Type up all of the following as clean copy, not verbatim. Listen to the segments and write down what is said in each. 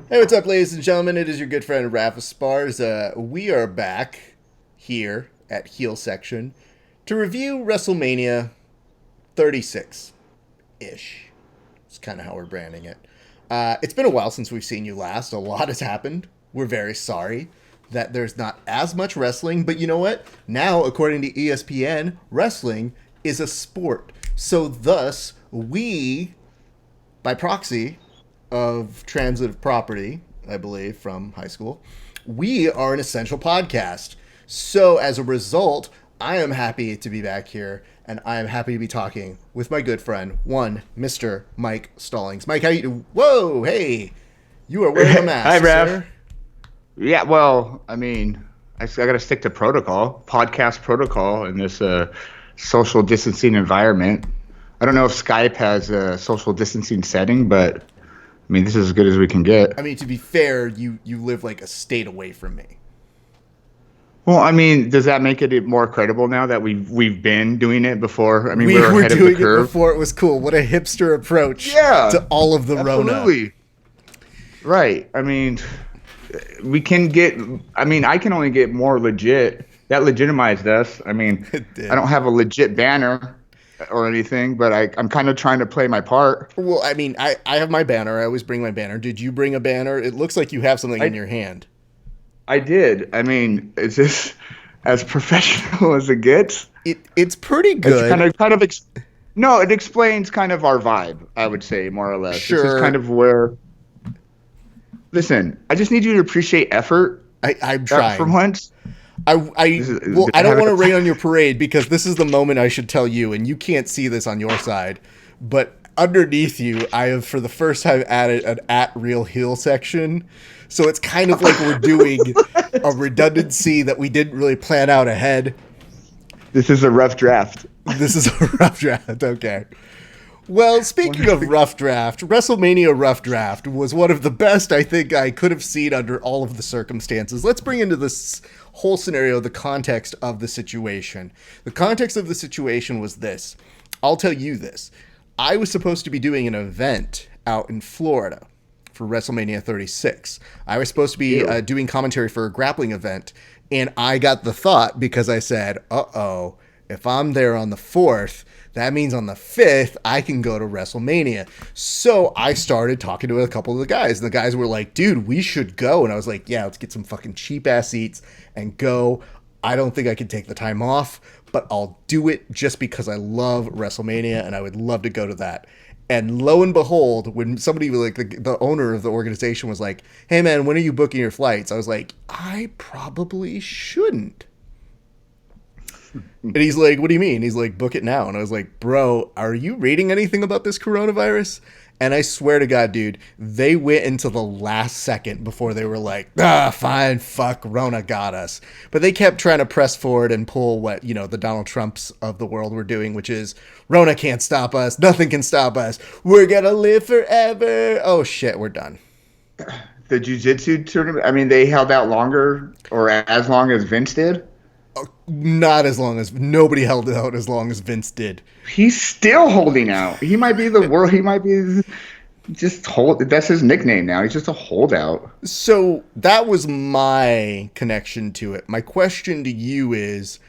Hey, what's up, ladies and gentlemen? It is your good friend Rafa Spars. We are back here at Heel Section to review WrestleMania 36 ish. It's kind of how we're branding it. It's been a while since we've seen you last. A lot has happened. We're very sorry that there's not as much wrestling, but you know what? Now, according to ESPN, wrestling is a sport. So, thus, we, by proxy, of transitive property, I believe, from high school, we are an essential podcast. So as a result, I am happy to be back here, and I am happy to be talking with my good friend, Mr. Mike Stallings. Mike, how you doing? Whoa, hey, you are wearing a mask, Hi, Rev. sir. Yeah, well, I got to stick to protocol, podcast protocol in this social distancing environment. I don't know if Skype has a social distancing setting, but this is as good as we can get. I mean, to be fair, you live like a state away from me. Well, does that make it more credible now that we've been doing it before? We we're were ahead of doing the it curve. before it was cool. What a hipster approach to all of the absolutely. Rona. Right. We can get. I can only get more legit. That legitimized us. I don't have a legit banner or anything, but I'm kind of trying to play my part. Well, I have my banner. I always bring my banner. Did you bring a banner? It looks like you have something in your hand. I did. Is this as professional as it gets? It's pretty good. No, it explains kind of our vibe, I would say, more or less. Sure. This is kind of where. Listen, I just need you to appreciate effort. I'm trying. For once. I don't want to rain on your parade because this is the moment I should tell you, and you can't see this on your side, but underneath you, I have for the first time added an @real heel section. So it's kind of like we're doing a redundancy that we didn't really plan out ahead. This is a rough draft. This is a rough draft. Okay. Well, speaking of rough draft, WrestleMania rough draft was one of the best I think I could have seen under all of the circumstances. Let's bring into this whole scenario the context of the situation. The context of the situation was this. I'll tell you this. I was supposed to be doing an event out in Florida for WrestleMania 36. I was supposed to be doing commentary for a grappling event, and I got the thought because I said, uh-oh, if I'm there on the 4th, that means on the 5th, I can go to WrestleMania. So I started talking to a couple of the guys. And the guys were like, dude, we should go. And I was like, yeah, let's get some fucking cheap-ass seats and go. I don't think I can take the time off, but I'll do it just because I love WrestleMania and I would love to go to that. And lo and behold, when somebody like the owner of the organization was like, hey, man, when are you booking your flights? I was like, I probably shouldn't. And he's like, what do you mean? He's like, book it now. And I was like, bro, are you reading anything about this coronavirus? And I swear to God, dude, they went into the last second before they were like, fine, fuck, Rona got us. But they kept trying to press forward and pull what, the Donald Trumps of the world were doing, which is, Rona can't stop us. Nothing can stop us. We're going to live forever. Oh, shit, we're done. The jiu-jitsu tournament, they held out longer or as long as Vince did? Not as long as nobody held out as long as Vince did. He's still holding out. He might be the world. He might be that's his nickname now. He's just a holdout. So that was my connection to it. My question to you is,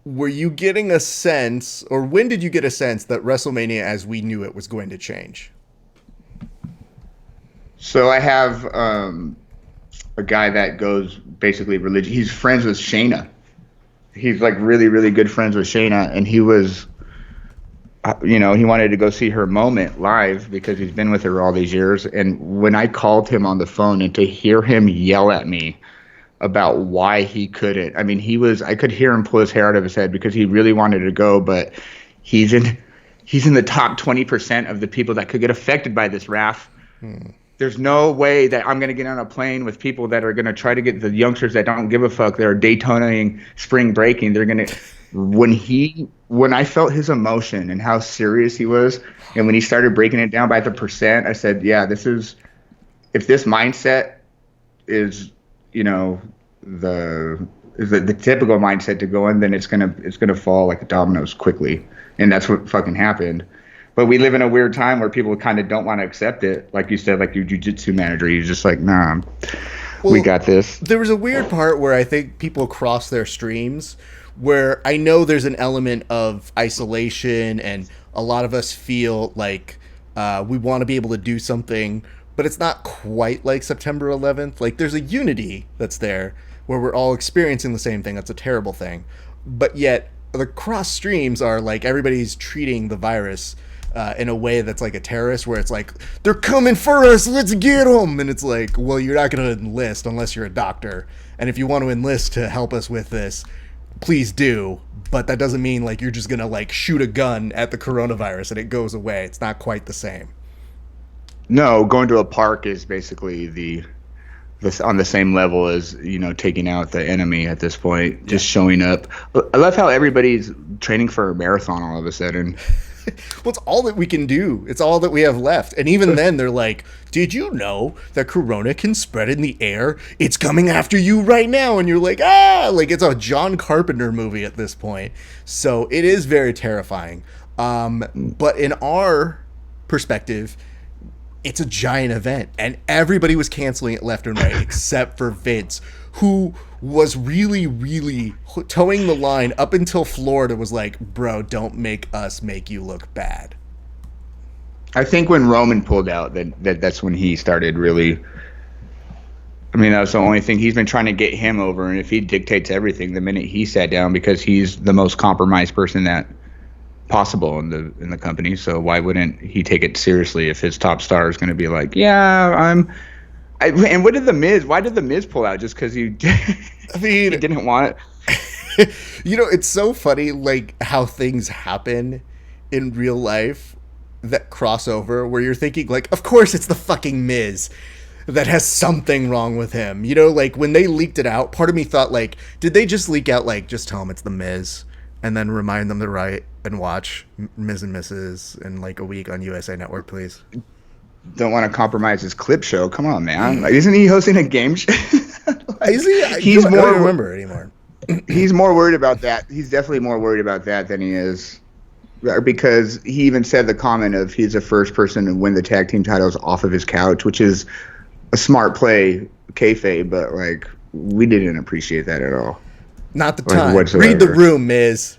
were you getting a sense, or when did you get a sense that WrestleMania as we knew it was going to change? So I have a guy that goes basically religious. He's friends with Shayna. He's like really, really good friends with Shayna, and he was, he wanted to go see her moment live because he's been with her all these years. And when I called him on the phone and to hear him yell at me about why he couldn't, I could hear him pull his hair out of his head because he really wanted to go, but he's in the top 20% of the people that could get affected by this, Raph. There's no way that I'm going to get on a plane with people that are going to try to get the youngsters that don't give a fuck. They're Daytonaing, spring breaking. They're going to, when I felt his emotion and how serious he was, and when he started breaking it down by the percent, I said, yeah, if this mindset is, the typical mindset to go in, then it's going to fall like dominoes quickly. And that's what fucking happened. But we live in a weird time where people kind of don't want to accept it. Like you said, like your jiu-jitsu manager, you're just like, nah, we got this. There was a weird part where I think people cross their streams where I know there's an element of isolation and a lot of us feel like we want to be able to do something, but it's not quite like September 11th. Like there's a unity that's there where we're all experiencing the same thing. That's a terrible thing. But yet the cross streams are like everybody's treating the virus in a way that's like a terrorist, where it's like, they're coming for us, let's get them. And it's like, well, you're not going to enlist unless you're a doctor. And if you want to enlist to help us with this, please do. But that doesn't mean like you're just going to like shoot a gun at the coronavirus and it goes away. It's not quite the same. No, going to a park is basically on the same level as, you know, taking out the enemy at this point, just showing up. I love how everybody's training for a marathon all of a sudden. Well, it's all that we can do. It's all that we have left. And even then, they're like, did you know that corona can spread in the air? It's coming after you right now. And you're like, like it's a John Carpenter movie at this point. So it is very terrifying. But in our perspective, it's a giant event. And everybody was canceling it left and right except for Vince, who was really, really towing the line up until Florida was like, bro, don't make us make you look bad. I think when Roman pulled out, that's when he started really. I mean, that was the only thing. He's been trying to get him over, and if he dictates everything the minute he sat down, because he's the most compromised person that possible in the company. So why wouldn't he take it seriously if his top star is going to be like, and what did the Miz? Why did the Miz pull out? Just because he didn't want it. You know, it's so funny, like how things happen in real life that cross over, where you're thinking, like, of course it's the fucking Miz that has something wrong with him. You know, like when they leaked it out, part of me thought, like, did they just leak out, like, just tell him it's the Miz and then remind them to write and watch Miz and Mrs. in like a week on USA Network, please? Don't want to compromise his clip show. Come on, man. Like, isn't he hosting a game show? Is he? I don't remember anymore. He's more worried about that. He's definitely more worried about that than he is, because he even said the comment of he's the first person to win the tag team titles off of his couch, which is a smart play, kayfabe, but like we didn't appreciate that at all. Not the time. Whatsoever. Read the room, Miz.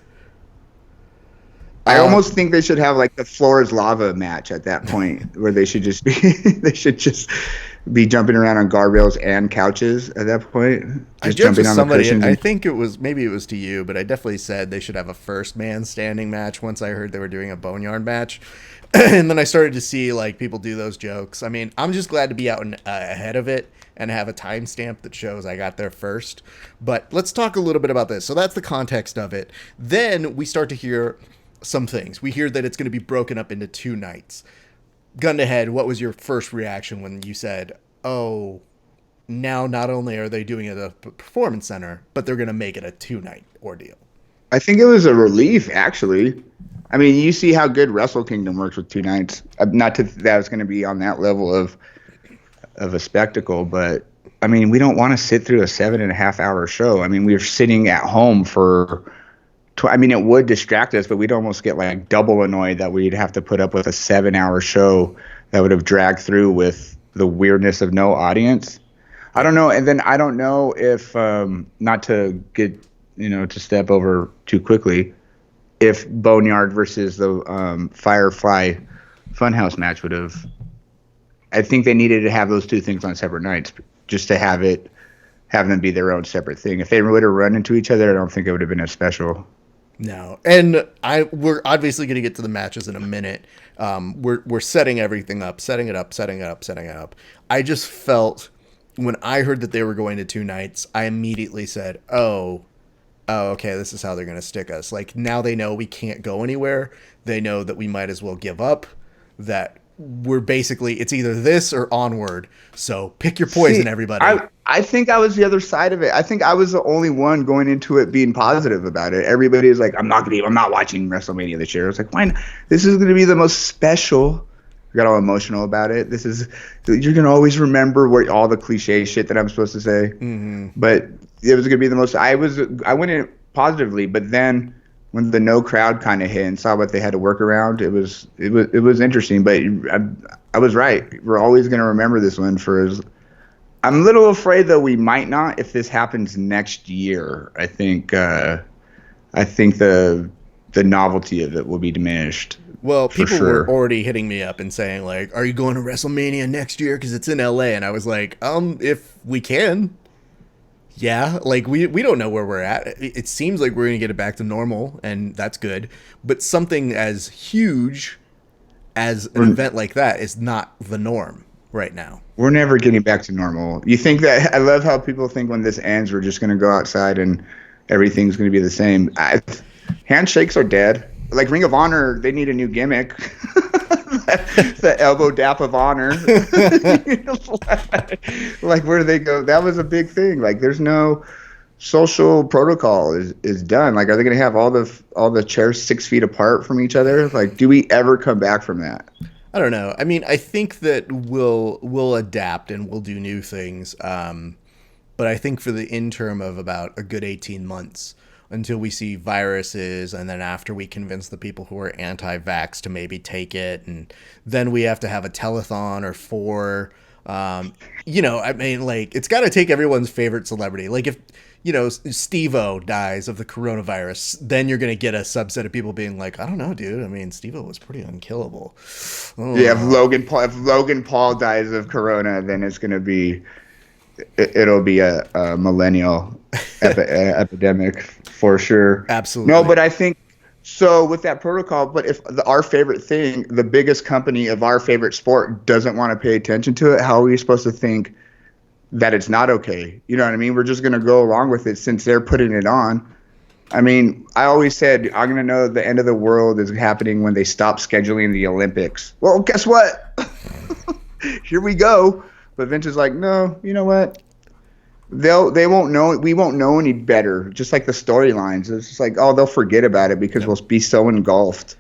I almost think they should have like the floor is lava match at that point, where they should just be jumping around on guardrails and couches at that point. I joked with somebody, I think it was to you, but I definitely said they should have a first man standing match once I heard they were doing a boneyard match. And then I started to see like people do those jokes. I mean, I'm just glad to be out ahead of it and have a timestamp that shows I got there first. But let's talk a little bit about this. So that's the context of it. Then we start to hear some things. We hear that it's going to be broken up into 2 nights. Gun to head, what was your first reaction when you said, oh, now not only are they doing it at a performance center, but they're going to make it a 2-night ordeal? I think it was a relief, actually. I mean, you see how good Wrestle Kingdom works with 2 nights. Not that it's going to be on that level of a spectacle, but I mean, we don't want to sit through a 7.5-hour show. I mean, we're sitting at home for. I mean, it would distract us, but we'd almost get like double annoyed that we'd have to put up with a 7-hour show that would have dragged through with the weirdness of no audience. I don't know. And then I don't know if, not to get, to step over too quickly, if Boneyard versus the Firefly Funhouse match would have. I think they needed to have those 2 things on separate nights just to have them be their own separate thing. If they would have run into each other, I don't think it would have been as special. No, and we're obviously going to get to the matches in a minute. We're setting everything up, setting it up. I just felt when I heard that they were going to 2 nights, I immediately said, oh, okay, this is how they're going to stick us. Like, now they know we can't go anywhere. They know that we might as well give up, that we're basically, it's either this or onward. So pick your poison, everybody. I think I was the other side of it. I think I was the only one going into it being positive about it. Everybody is like, I'm not watching WrestleMania this year. I was like, why not? This is going to be the most special. I got all emotional about it. You're going to always remember all the cliche shit that I'm supposed to say. Mm-hmm. But it was going to be the most, I went in positively, but then when the no crowd kind of hit and saw what they had to work around, it was interesting. But I was right. We're always going to remember this one for as. I'm a little afraid though we might not if this happens next year. I think the novelty of it will be diminished. Well, people were already hitting me up and saying like, "Are you going to WrestleMania next year? Because it's in LA." And I was like, if we can." Yeah, like we don't know where we're at. It seems like we're going to get it back to normal, and that's good. But something as huge as an event like that is not the norm right now. We're never getting back to normal. You think that? I love how people think when this ends, we're just going to go outside and everything's going to be the same. Handshakes are dead. Like Ring of Honor, they need a new gimmick. The elbow dap of honor. Like where do they go? That was a big thing. Like there's no social protocol is done. Like are they going to have all the chairs 6 feet apart from each other? Like do we ever come back from that? I don't know. I mean, I think that we'll adapt and we'll do new things. But I think for the interim of about a good 18 months until we see viruses, and then after we convince the people who are anti-vax to maybe take it, and then we have to have a telethon or 4. I mean, like, it's got to take everyone's favorite celebrity. Like, if, Steve-O dies of the coronavirus, then you're going to get a subset of people being like, I don't know, dude. I mean, Steve-O was pretty unkillable. Oh. Yeah, if Logan Paul dies of corona, then it's going to be... It'll be a millennial epidemic for sure. Absolutely. No, but I think so with that protocol. But if our favorite thing, the biggest company of our favorite sport, doesn't want to pay attention to it, how are we supposed to think that it's not okay? You know what I mean? We're just going to go along with it since they're putting it on. I mean, I always said I'm going to know the end of the world is happening when they stop scheduling the Olympics. Well, guess what? Here we go. But Vince is like, no, you know what? They won't know. We won't know any better. Just like the storylines, it's just like, oh, they'll forget about it because we'll be so engulfed.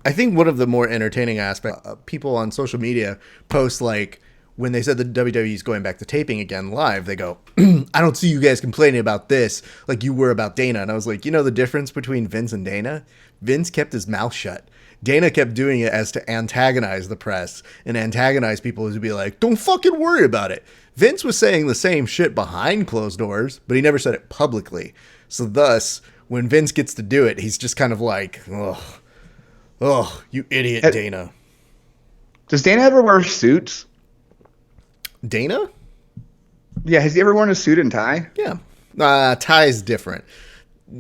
I think one of the more entertaining aspects, people on social media post like when they said the WWE is going back to taping again live, they go, I don't see you guys complaining about this like you were about Dana. And I was like, the difference between Vince and Dana? Vince kept his mouth shut. Dana kept doing it as to antagonize the press and antagonize people to be like, don't fucking worry about it. Vince was saying the same shit behind closed doors, but he never said it publicly. So thus, when Vince gets to do it, he's just kind of like, oh, you idiot, Dana. Does Dana ever wear suits? Dana? Yeah, has he ever worn a suit and tie? Yeah. Tie's different.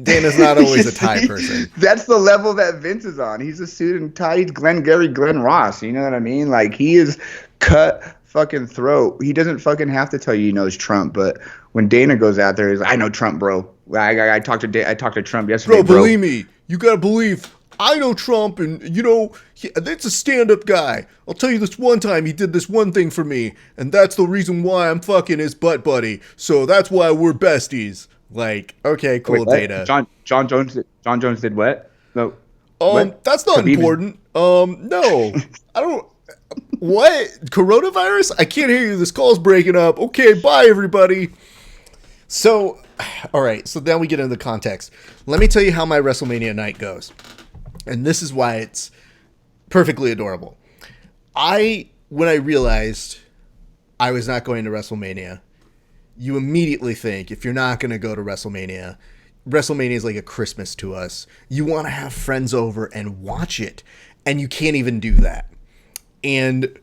Dana's not always a tie person. That's the level that Vince is on. He's a suit and tie. He's Glenn Ross. You know what I mean? Like, he is cut fucking throat. He doesn't fucking have to tell you he knows Trump. But when Dana goes out there, he's like, I know Trump, bro. I talked to Trump yesterday, bro. Believe me. You got to believe. I know Trump, and, it's a stand-up guy. I'll tell you this one time he did this one thing for me, and that's the reason why I'm fucking his butt buddy. So that's why we're besties. Like, okay, cool. Wait, Data. John Jones did what? No. That's not important. No. I don't. What? Coronavirus? I can't hear you. This call's breaking up. Okay, bye, everybody. So, all right. So then we get into the context. Let me tell you how my WrestleMania night goes. And this is why it's perfectly adorable. When I realized I was not going to WrestleMania, you immediately think, if you're not going to go to WrestleMania, WrestleMania is like a Christmas to us. You want to have friends over and watch it, and you can't even do that. And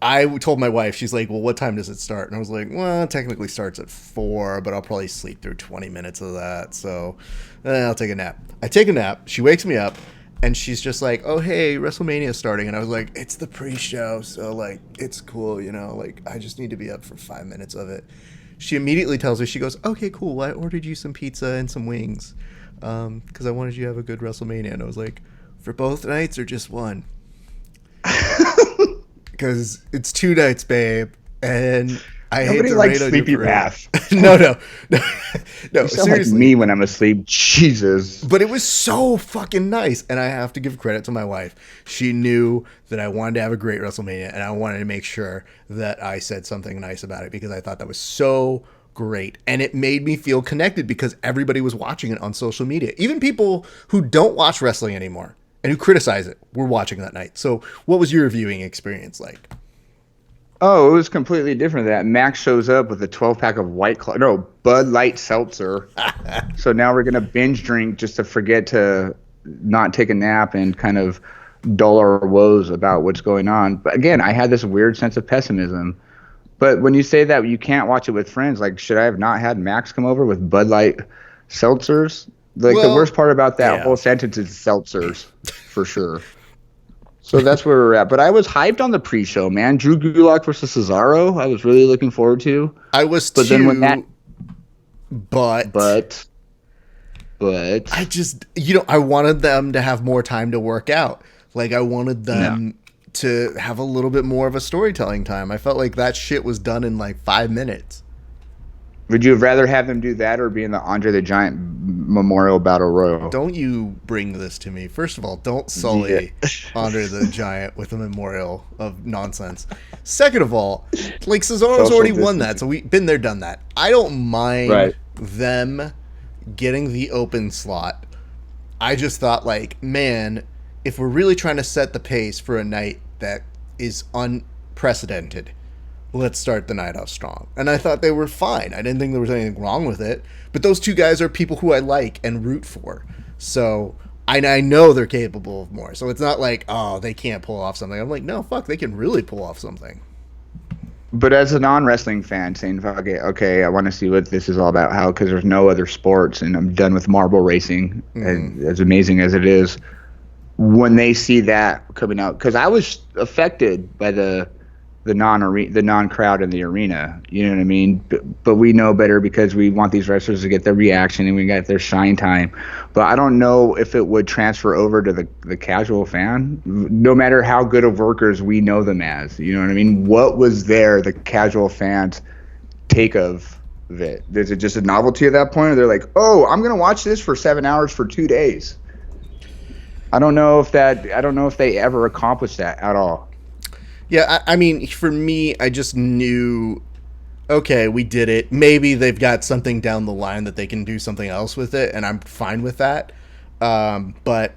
I told my wife, she's like, well, what time does it start? And I was like, well, it technically starts at 4, but I'll probably sleep through 20 minutes of that, so I'll take a nap. I take a nap, she wakes me up, and she's just like, oh, hey, WrestleMania is starting. And I was like, it's the pre-show, so, like, it's cool, like, I just need to be up for 5 minutes of it. She immediately tells me, she goes, okay, cool, well, I ordered you some pizza and some wings because I wanted you to have a good WrestleMania. And I was like, for both nights or just one? Because it's 2 nights, babe, and I hate to rain on sleepy your bath. No. You sound seriously. like me when I'm asleep. Jesus. But it was so fucking nice, and I have to give credit to my wife. She knew that I wanted to have a great WrestleMania, and I wanted to make sure that I said something nice about it because I thought that was so great. And it made me feel connected because everybody was watching it on social media. Even people who don't watch wrestling anymore and who criticize it were watching that night. So what was your viewing experience like? Oh, it was completely different than that. Max shows up with a 12-pack of Bud Light Seltzer. So now we're going to binge drink just to forget to not take a nap and kind of dull our woes about what's going on. But again, I had this weird sense of pessimism. But when you say that you can't watch it with friends, like, should I have not had Max come over with Bud Light Seltzers? Like, the worst part about that whole sentence is seltzers, for sure. So that's where we're at. But I was hyped on the pre-show, man. Drew Gulak versus Cesaro, I was really looking forward to. I was but too, then when that, but I just, I wanted them to have more time to work out. Like, I wanted them to have a little bit more of a storytelling time. I felt like that shit was done in like 5 minutes. Would you have rather have them do that or be in the Andre the Giant Memorial Battle Royal? Don't you bring this to me. First of all, don't sully Andre the Giant with a memorial of nonsense. Second of all, like, Cesaro's already won that, so we've been there, done that. I don't mind them getting the open slot. I just thought, like, man, if we're really trying to set the pace for a night that is unprecedented, let's start the night off strong. And I thought they were fine. I didn't think there was anything wrong with it. But those two guys are people who I like and root for. So I know they're capable of more. So it's not like, oh, they can't pull off something. I'm like, no, fuck, they can really pull off something. But as a non-wrestling fan saying, fuck it, okay, I want to see what this is all about, because there's no other sports and I'm done with marble racing, as amazing as it is. When they see that coming out, because I was affected by the non-crowd in the arena, you know what I mean? But we know better because we want these wrestlers to get their reaction and we got their shine time. But I don't know if it would transfer over to the casual fan, no matter how good of workers we know them as. You know what I mean? What was the casual fans' take of it? Is it just a novelty at that point? Or they're like, oh, I'm going to watch this for 7 hours for 2 days. I don't know if they ever accomplished that at all. Yeah, I mean, for me, I just knew, okay, we did it. Maybe they've got something down the line that they can do something else with it, and I'm fine with that. But,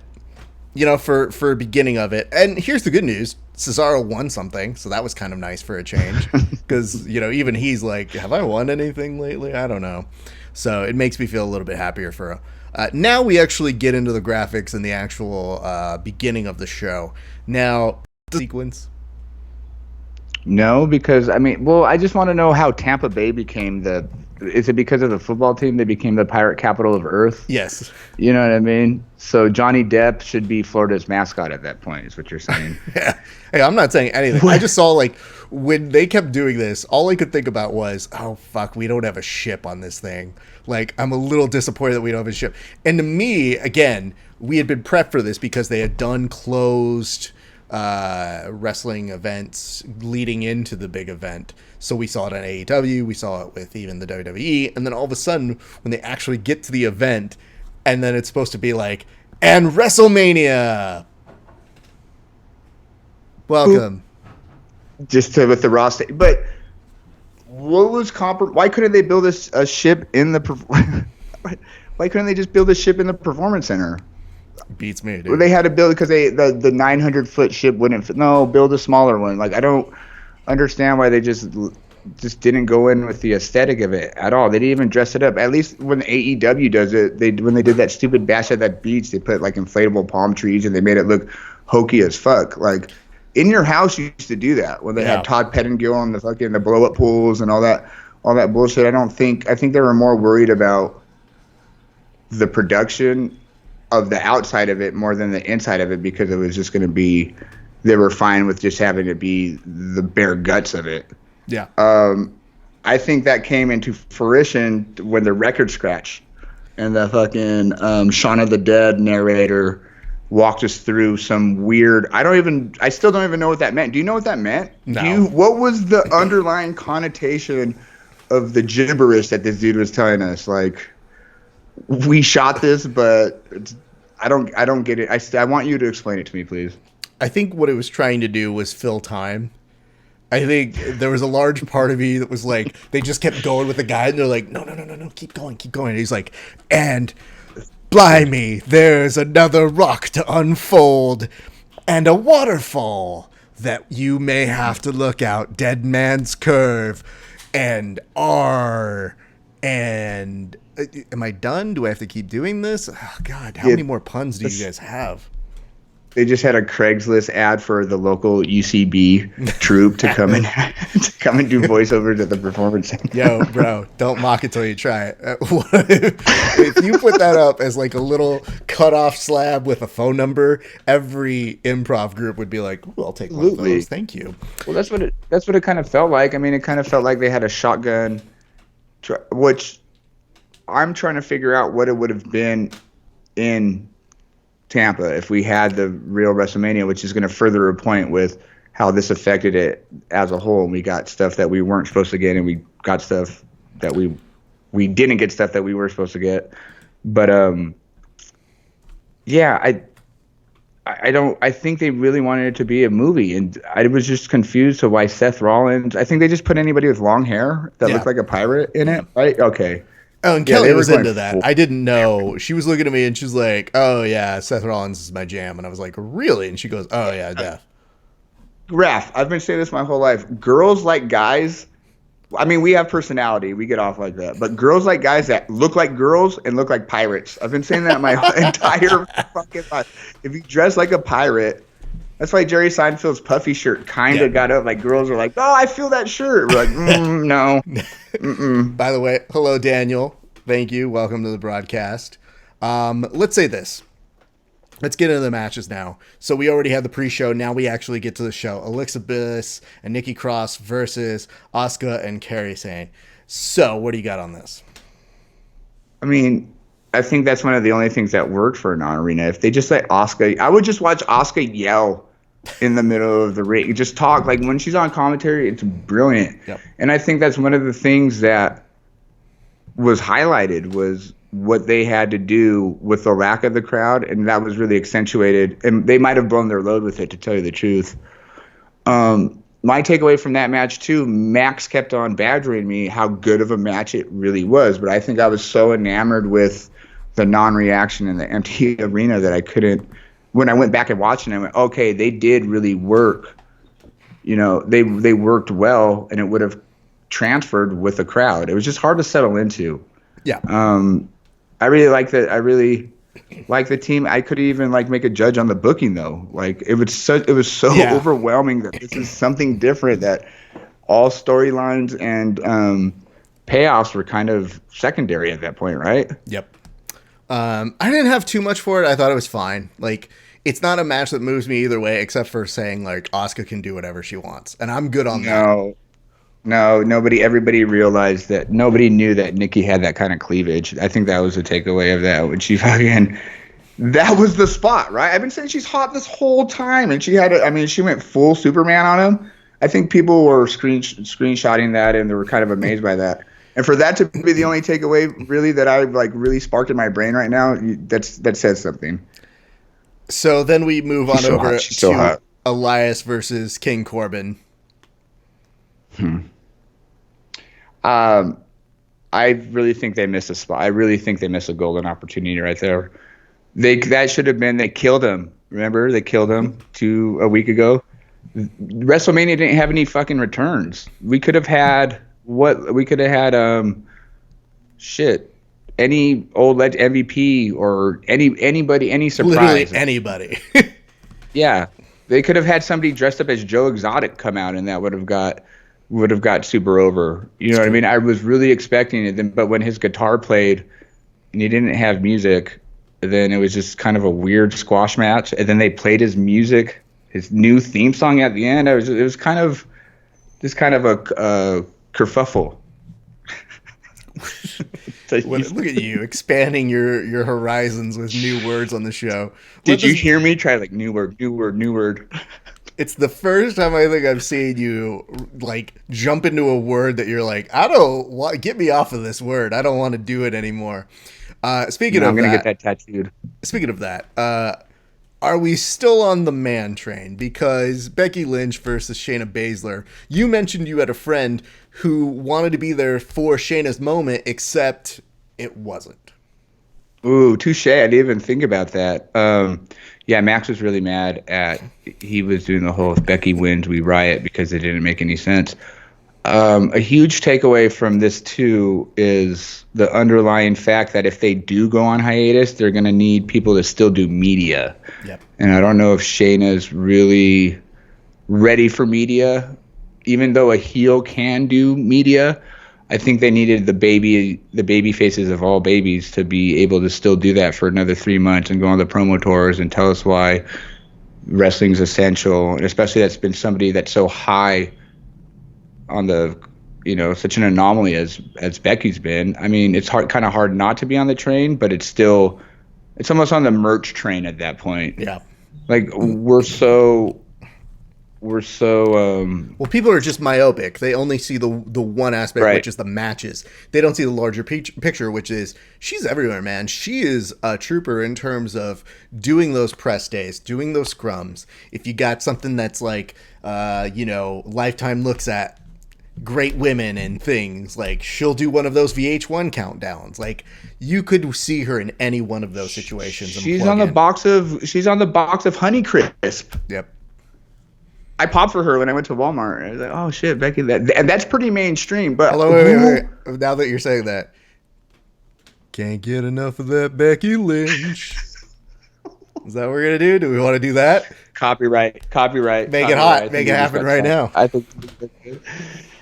for beginning of it, and here's the good news, Cesaro won something, so that was kind of nice for a change. Because, even he's like, have I won anything lately? I don't know. So it makes me feel a little bit happier for him. Now we actually get into the graphics and the actual beginning of the show. Now, the sequence... No, because, I just want to know how Tampa Bay became is it because of the football team they became the pirate capital of Earth? Yes. You know what I mean? So Johnny Depp should be Florida's mascot at that point, is what you're saying. Yeah. Hey, I'm not saying anything. I just saw, like, when they kept doing this, all I could think about was, oh, fuck, we don't have a ship on this thing. Like, I'm a little disappointed that we don't have a ship. And to me, again, we had been prepped for this because they had done closed wrestling events leading into the big event. So we saw it on AEW, we saw it with even the WWE, and then all of a sudden when they actually get to the event and then it's supposed to be like, and Wrestlemania, welcome. Just with the Raw state. But what was why couldn't they build a ship in the why couldn't they just build a ship in the Performance Center? Beats me, dude. Well, they had to build because the 900-foot ship wouldn't fit. No, build a smaller one. Like, I don't understand why they just didn't go in with the aesthetic of it at all. They didn't even dress it up. At least when AEW does it, when they did that stupid bash at that beach, they put like inflatable palm trees and they made it look hokey as fuck. Like, In Your House used to do that when they had Todd Pettengill on the blow up pools and all that bullshit. I think they were more worried about the production of the outside of it more than the inside of it, because it was just going to be, they were fine with just having it be the bare guts of it. Yeah. I think that came into fruition when the record scratch and the fucking Shaun of the Dead narrator walked us through some weird, I still don't even know what that meant. Do you know what that meant? No. What was the underlying connotation of the gibberish that this dude was telling us? Like, we shot this, but I don't get it. I want you to explain it to me, please. I think what it was trying to do was fill time. I think there was a large part of me that was like, they just kept going with the guy, and they're like, no, keep going. And he's like, and blimey, there's another rock to unfold, and a waterfall that you may have to look out, Dead Man's Curve, and R, and am I done? Do I have to keep doing this? Oh, God, how many more puns do you guys have? They just had a Craigslist ad for the local UCB troupe to come and do voiceover to the performance. Yo, bro, don't mock it till you try it. If you put that up as like a little cut-off slab with a phone number, every improv group would be like, "Ooh, I'll take one of those. Thank you." Well, that's what it kind of felt like. I mean, it kind of felt like they had a shotgun, which I'm trying to figure out what it would have been in Tampa if we had the real WrestleMania, which is going to further a point with how this affected it as a whole. And we got stuff that we weren't supposed to get, and we got stuff that we didn't get stuff that we were supposed to get. But yeah, I think they really wanted it to be a movie, and I was just confused to why Seth Rollins. I think they just put anybody with long hair that looked like a pirate in it, right? Okay. Oh, and Kelly was into that. I didn't know. She was looking at me and she's like, "Oh yeah, Seth Rollins is my jam." And I was like, "Really?" And she goes, "Oh yeah, Def." Raph, I've been saying this my whole life. Girls like guys. I mean, we have personality. We get off like that. But girls like guys that look like girls and look like pirates. I've been saying that my entire fucking life. If you dress like a pirate, that's why Jerry Seinfeld's puffy shirt kind of got up. Like, girls are like, "Oh, I feel that shirt." We're like, no. By the way, hello, Daniel. Thank you. Welcome to the broadcast. Let's say this. Let's get into the matches now. So we already had the pre-show. Now we actually get to the show. Alexa Bliss and Nikki Cross versus Asuka and Kairi Sane. So what do you got on this? I mean, I think that's one of the only things that worked for a non-arena. If they just let Asuka, I would just watch Asuka yell in the middle of the ring. Just talk. Like, when she's on commentary, it's brilliant. Yep. And I think that's one of the things that was highlighted was what they had to do with the lack of the crowd, and that was really accentuated. And they might have blown their load with it, to tell you the truth. My takeaway from that match, too, Max kept on badgering me how good of a match it really was. But I think I was so enamored with the non-reaction in the empty arena that I couldn't. When I went back and watched it, I went, okay, they did really work. You know, they worked well, and it would have transferred with the crowd. It was just hard to settle into. Yeah. I really like that. I really like the team. I could even make a judge on the booking, though. Like, it was so overwhelming that this is something different, that all storylines and payoffs were kind of secondary at that point, right? Yep. I didn't have too much for it. I thought it was fine. Like, it's not a match that moves me either way, except for saying, like, Asuka can do whatever she wants. And I'm good on that. No, everybody realized that. Nobody knew that Nikki had that kind of cleavage. I think that was the takeaway of that. When she that was the spot, right? I've been saying she's hot this whole time. And she went full Superman on him. I think people were screenshotting that, and they were kind of amazed by that. And for that to be the only takeaway, really, that I really sparked in my brain right now, that says something. So then we move on over to Elias versus King Corbin. I really think they missed a spot. I really think they missed a golden opportunity right there. That should have been. They killed him. Remember, they killed him a week ago. WrestleMania didn't have any fucking returns. We could have had any old MVP or anybody, any surprise. Literally anybody. Yeah, they could have had somebody dressed up as Joe Exotic come out, and that would have got super over. You know what I mean? I was really expecting it, but when his guitar played and he didn't have music, then it was just kind of a weird squash match. And then they played his music, his new theme song at the end. It was kind of a kerfuffle. Look at you expanding your horizons with new words on the show. Did you hear me try new word? It's the first time I think I've seen you jump into a word that you're like, get me off of this word. I don't want to do it anymore. I'm gonna get that tattooed. Speaking of that, are we still on the man train? Because Becky Lynch versus Shayna Baszler, you mentioned you had a friend who wanted to be there for Shayna's moment, except it wasn't. Ooh, touche. I didn't even think about that. Yeah, Max was really mad he was doing the whole if Becky wins, we riot because it didn't make any sense. A huge takeaway from this, too, is the underlying fact that if they do go on hiatus, they're going to need people to still do media. Yep. And I don't know if Shayna's really ready for media. Even though a heel can do media, I think they needed the baby faces of all babies to be able to still do that for another 3 months and go on the promo tours and tell us why wrestling's essential. And especially that's been somebody that's so high on the, such an anomaly as Becky's been. I mean, it's kind of hard not to be on the train, but it's almost on the merch train at that point. Yeah. Like we're so well, people are just myopic. They only see the one aspect, right, which is the matches. They don't see the larger picture, which is she's everywhere, man. She is a trooper in terms of doing those press days, doing those scrums. If you got something that's like, Lifetime looks at great women and things, like she'll do one of those VH1 countdowns. Like you could see her in any one of those situations. She's on the box of Honeycrisp. Yep. I popped for her when I went to Walmart. I was like, oh shit, Becky, and that's pretty mainstream. But wait. Now that you're saying that, can't get enough of that Becky Lynch. Is that what we're gonna do? Do we want to do that? Copyright. Make it hot. Make it happen right now. I think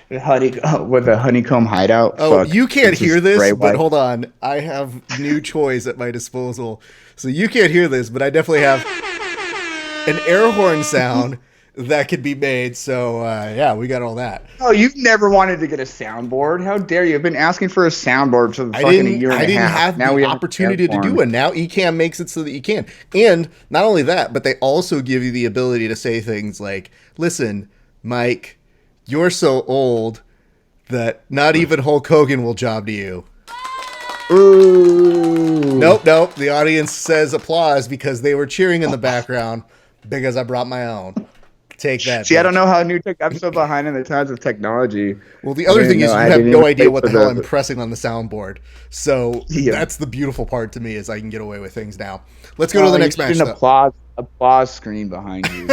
with a honeycomb hideout. Oh, you can't hear this, but hold on. I have new toys at my disposal, so you can't hear this, but I definitely have an air horn sound that could be made. So we got all that. Oh, you've never wanted to get a soundboard? How dare you? I've been asking for a soundboard for fucking a year and a half. I didn't have the opportunity to do one. Now Ecamm makes it so that you can. And not only that, but they also give you the ability to say things like, listen, Mike, you're so old that not even Hulk Hogan will job to you. Ooh. Nope. The audience says applause because they were cheering in the background because I brought my own. Take that. See, bitch. I don't know how I'm so behind in the times of technology. Well, the other thing is you have no idea what the hell I'm pressing on the soundboard. So that's the beautiful part to me is I can get away with things now. Let's go to the next match. An applause screen behind you.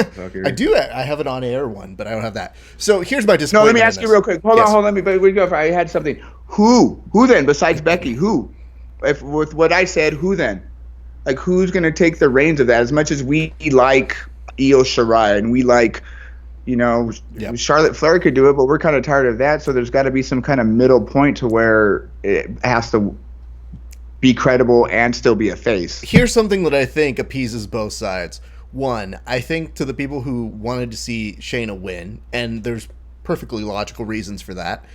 I do. I have an on-air one, but I don't have that. So here's my disappointment. No, let me ask you real quick. Hold on. Let me go. I had something. Who then besides Becky? Who? If with what I said, who then? Like who's going to take the reins of that? As much as we like Io Shirai and we like, Charlotte Flair could do it, but we're kind of tired of that. So there's got to be some kind of middle point to where it has to be credible and still be a face. Here's something that I think appeases both sides. One, I think to the people who wanted to see Shayna win, and there's perfectly logical reasons for that,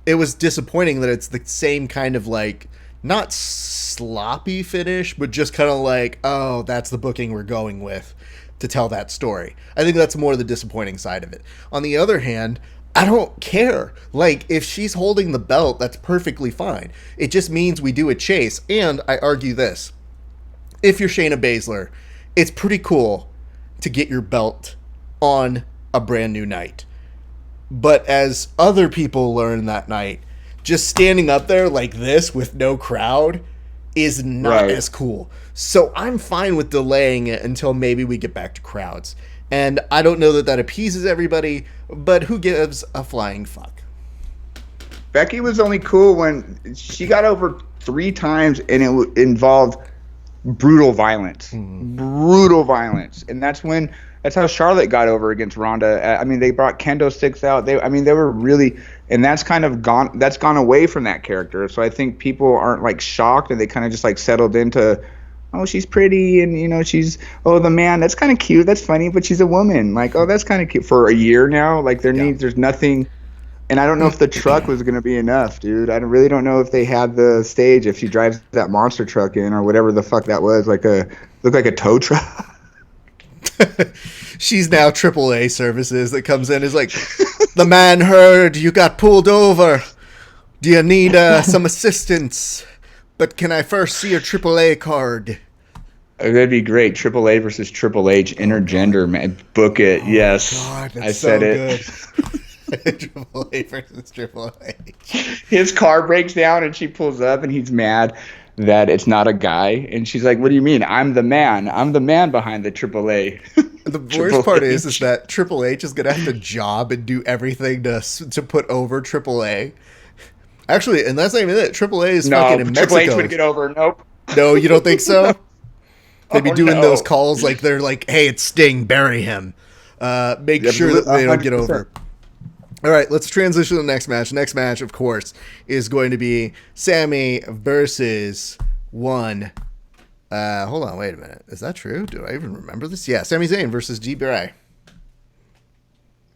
it was disappointing that it's the same kind of like, not sloppy finish, but just kind of like, oh, that's the booking we're going with to tell that story. I think that's more the disappointing side of it. On the other hand, I don't care. Like, if she's holding the belt, that's perfectly fine. It just means we do a chase. And I argue this. If you're Shayna Baszler, it's pretty cool to get your belt on a brand new night. But as other people learned that night, just standing up there like this with no crowd is not as cool. So I'm fine with delaying it until maybe we get back to crowds. And I don't know that appeases everybody, but who gives a flying fuck? Becky was only cool when she got over 3 times and it involved brutal violence. Brutal violence. And that's how Charlotte got over against Ronda. I mean, they brought kendo sticks out. They were really, and that's gone away from that character. So I think people aren't like shocked and they kind of just like settled into, oh, she's pretty and she's, oh, the man, that's kind of cute, that's funny, but she's a woman. Like, oh, that's kind of cute. For a year now, like there's nothing. And I don't know if the truck was going to be enough, dude. I really don't know if they had the stage, if she drives that monster truck in or whatever the fuck that was, looked like a tow truck. She's now AAA services that comes in is like, the man heard you got pulled over. Do you need some assistance? But can I first see your AAA card? That'd be great. Triple A versus Triple H, intergender, man. Book it. Yes. God, that's I said it. Triple A versus Triple H. His car breaks down and she pulls up and he's mad that it's not a guy. And she's like, what do you mean? I'm the man. I'm the man behind the Triple A. The worst part is that Triple H is going to have to job and do everything to put over Triple A. Actually, and that's not even it. Triple A is fucking in Mexico. Triple H would get over. Nope. No, you don't think so? They'd be doing those calls like they're like, hey, it's Sting, bury him. Make sure that they don't get over. All right, let's transition to the next match. Next match, of course, is going to be Sammy versus one. Hold on, wait a minute. Is that true? Do I even remember this? Yeah, Sami Zayn versus G-Bray.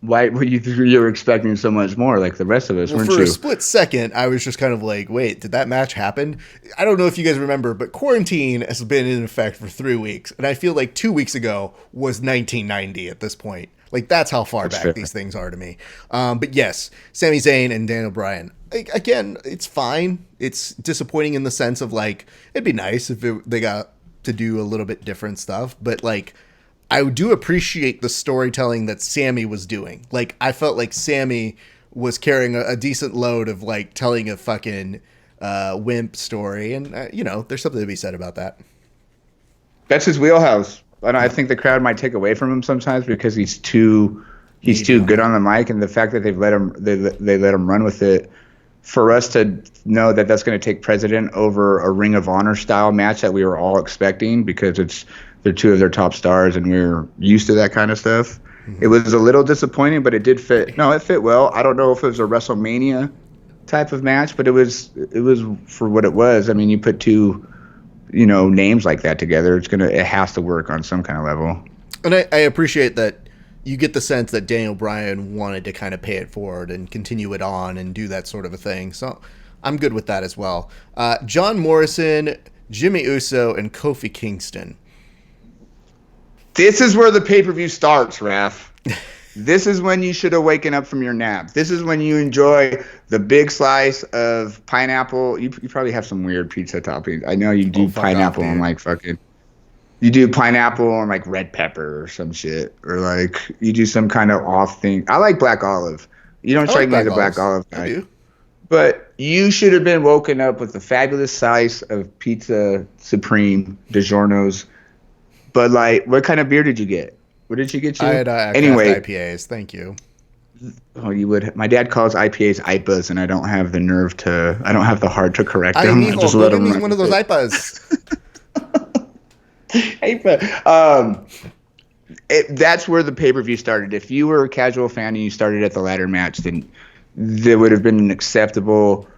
Why were you were expecting so much more like the rest of us, weren't you? For a split second, I was just kind of like, wait, did that match happen? I don't know if you guys remember, but quarantine has been in effect for 3 weeks. And I feel like 2 weeks ago was 1990 at this point. Like, that's how far back these things are to me. But yes, Sami Zayn and Daniel Bryan. Again, it's fine. It's disappointing in the sense of, like, it'd be nice if they got to do a little bit different stuff. But, like, I do appreciate the storytelling that Sammy was doing. Like, I felt like Sammy was carrying a decent load of, like, telling a fucking wimp story. And, there's something to be said about that. That's his wheelhouse. And I think the crowd might take away from him sometimes because he's too good on the mic, and the fact that they let him run with it. For us to know that that's going to take precedent over a Ring of Honor style match that we were all expecting because they're two of their top stars and we're used to that kind of stuff. Mm-hmm. It was a little disappointing, but it did fit. No, it fit well. I don't know if it was a WrestleMania type of match, but it was for what it was. I mean, you put two names like that together, it has to work on some kind of level. And I appreciate that you get the sense that Daniel Bryan wanted to kind of pay it forward and continue it on and do that sort of a thing. So I'm good with that as well. John Morrison, Jimmy Uso, and Kofi Kingston. This is where the pay-per-view starts, Raph. This is when you should have waken up from your nap. This is when you enjoy the big slice of pineapple. You probably have some weird pizza toppings. I know you do pineapple and like fucking. You do pineapple and like red pepper or some shit, or like you do some kind of off thing. I like black olive. You don't strike me as a black olive guy. I do. But you should have been woken up with a fabulous slice of pizza supreme DiGiorno's. But like, what kind of beer did you get? What did you get you? I had IPAs. Thank you. Oh, you would. My dad calls IPAs IPAs, and I don't have the nerve to. I don't have the heart to correct him. I just let him run one of those IPAs. That's where the pay-per-view started. If you were a casual fan and you started at the ladder match, then there would have been an acceptable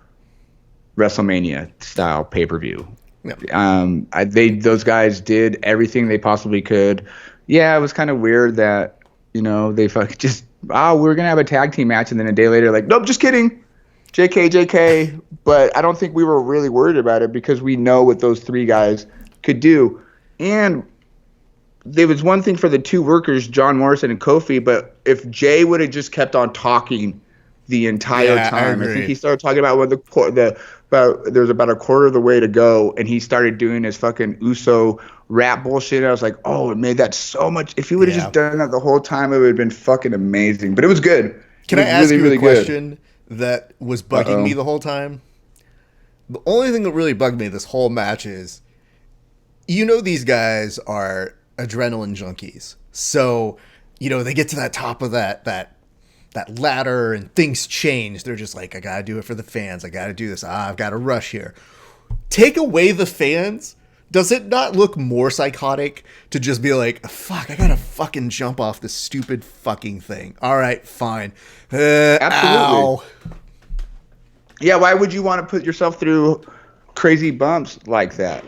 WrestleMania style pay-per-view. Yep. Those guys did everything they possibly could. Yeah, it was kind of weird that they fucking just we're gonna have a tag team match, and then a day later, like, nope, just kidding, JK. But I don't think we were really worried about it because we know what those three guys could do. And there was one thing for the two workers, John Morrison and Kofi, but if Jay would have just kept on talking the entire time, I think he started talking about there's about a quarter of the way to go, and he started doing his fucking Uso rap bullshit. I was like, oh, it made that so much. If he would have just done that the whole time, it would have been fucking amazing. But it was good. Can I ask you a question that was bugging me the whole time? The only thing that really bugged me this whole match is, these guys are adrenaline junkies. So, they get to that top of that ladder and things change. They're just like, I got to do it for the fans. I got to do this. I've got to rush here. Take away the fans. Does it not look more psychotic to just be like, fuck, I got to fucking jump off this stupid fucking thing? All right, fine. Absolutely. Ow. Yeah, why would you want to put yourself through crazy bumps like that?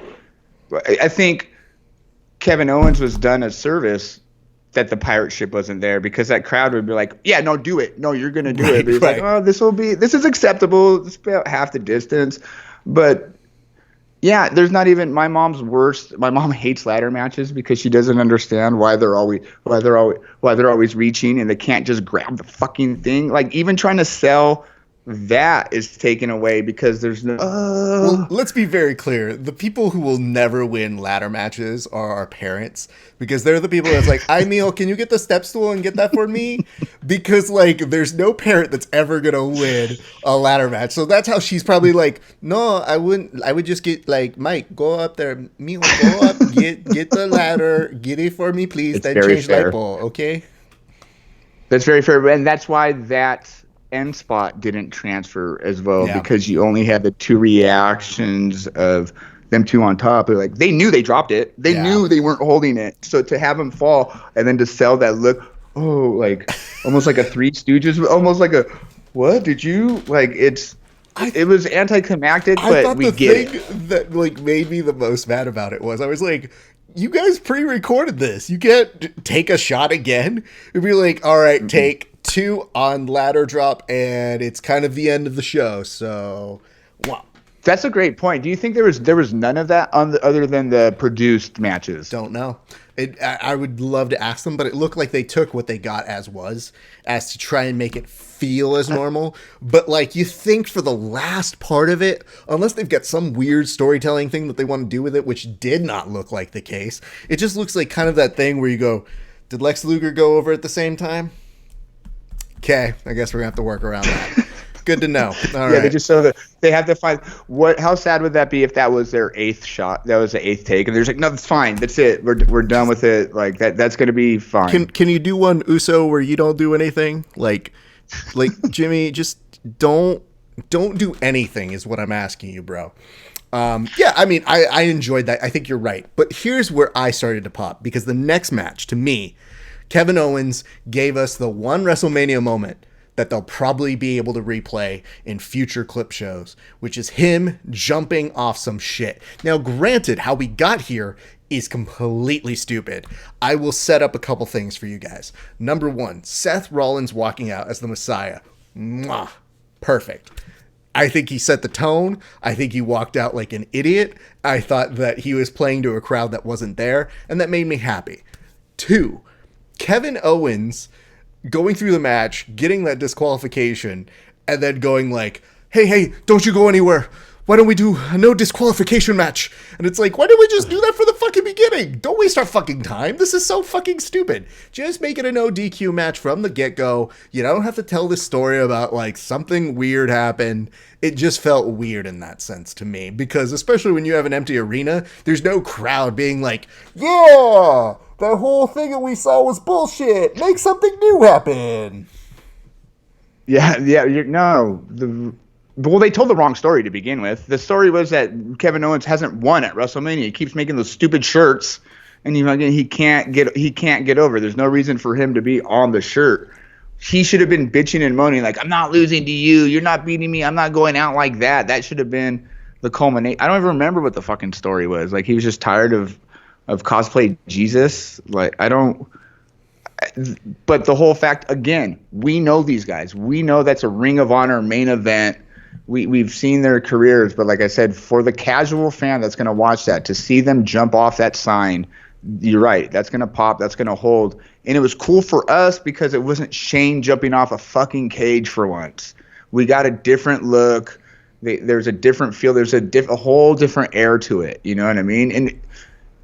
I think Kevin Owens was done a service that the pirate ship wasn't there, because that crowd would be like, yeah, no, do it. No, you're going to do it. But he's like, oh, this is acceptable. It's about half the distance. But yeah, there's not even my mom hates ladder matches because she doesn't understand why they're always reaching and they can't just grab the fucking thing. Like, even trying to sell that is taken away because there's no. Well, let's be very clear. The people who will never win ladder matches are our parents, because they're the people that's like, Emil, can you get the step stool and get that for me? Because, like, there's no parent that's ever going to win a ladder match. So that's how she's probably like, no, I wouldn't. I would just get, like, Mike, go up there. Emil, go up, get the ladder, get it for me, please. It's then very change fair. light bulb, okay? That's very fair, and that's why that end spot didn't transfer as well, because you only had the two reactions of them two on top. They're like, they knew they dropped it. They knew they weren't holding it. So to have them fall and then to sell that look, like almost like a Three Stooges, almost like a, what did you like? It was anticlimactic, but we get it. The thing that like made me the most mad about it was I was like, you guys pre-recorded this. You can't take a shot again. It'd be like, all right, take 2 on ladder drop, and it's kind of the end of the show. So, wow. That's a great point. Do you think there was none of that other than the produced matches? Don't know. I would love to ask them, but it looked like they took what they got as to try and make it feel as normal. But like, you think for the last part of it, unless they've got some weird storytelling thing that they want to do with it, which did not look like the case. It just looks like kind of that thing where you go, did Lex Luger go over at the same time? Okay, I guess we're gonna have to work around that. Good to know. All right. They just so that they have to find what. How sad would that be if that was their 8th shot? That was the 8th take, and they're just like, no, that's fine. That's it. We're done with it. Like that. That's gonna be fine. Can you do one Uso where you don't do anything? Like Jimmy, just don't do anything is what I'm asking you, bro. Yeah, I mean, I enjoyed that. I think you're right. But here's where I started to pop, because the next match, to me, Kevin Owens gave us the one WrestleMania moment that they'll probably be able to replay in future clip shows, which is him jumping off some shit. Now, granted, how we got here is completely stupid. I will set up a couple things for you guys. Number 1, Seth Rollins walking out as the Messiah. Mwah. Perfect. I think he set the tone. I think he walked out like an idiot. I thought that he was playing to a crowd that wasn't there, and that made me happy. 2, Kevin Owens going through the match, getting that disqualification, and then going like, hey, don't you go anywhere. Why don't we do a no disqualification match? And it's like, why don't we just do that for the fucking beginning? Don't waste our fucking time. This is so fucking stupid. Just make it a no DQ match from the get-go. You don't have to tell this story about like something weird happened. It just felt weird in that sense to me, because especially when you have an empty arena, there's no crowd being like, yeah, that whole thing that we saw was bullshit. Make something new happen. Well, they told the wrong story to begin with. The story was that Kevin Owens hasn't won at WrestleMania. He keeps making those stupid shirts, and he can't get over. There's no reason for him to be on the shirt. He should have been bitching and moaning like, I'm not losing to you. You're not beating me. I'm not going out like that. That should have been the culmination. I don't even remember what the fucking story was. Like, he was just tired of cosplay Jesus. Like, I don't. But the whole fact, again, we know these guys. We know that's a Ring of Honor main event. We've seen their careers, but like I said, for the casual fan that's going to watch that, to see them jump off that sign, you're right. That's going to pop. That's going to hold. And it was cool for us because it wasn't Shane jumping off a fucking cage for once. We got a different look. There's a different feel. There's a whole different air to it. You know what I mean? And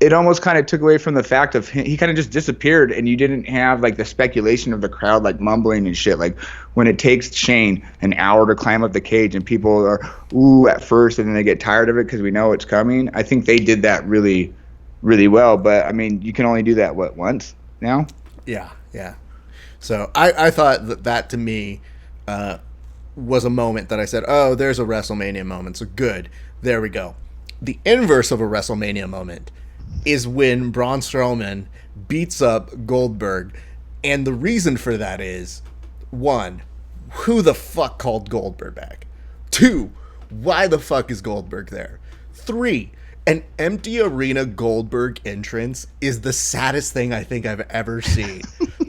it almost kind of took away from the fact of him. He kind of just disappeared, and you didn't have like the speculation of the crowd like mumbling and shit. Like when it takes Shane an hour to climb up the cage and people are ooh at first, and then they get tired of it because we know it's coming. I think they did that really, really well. But I mean, you can only do that once now. Yeah. So I thought that to me was a moment that I said, oh, there's a WrestleMania moment. So good. There we go. The inverse of a WrestleMania moment is when Braun Strowman beats up Goldberg. And the reason for that is, 1, who the fuck called Goldberg back? 2, why the fuck is Goldberg there? 3, an empty arena Goldberg entrance is the saddest thing I think I've ever seen.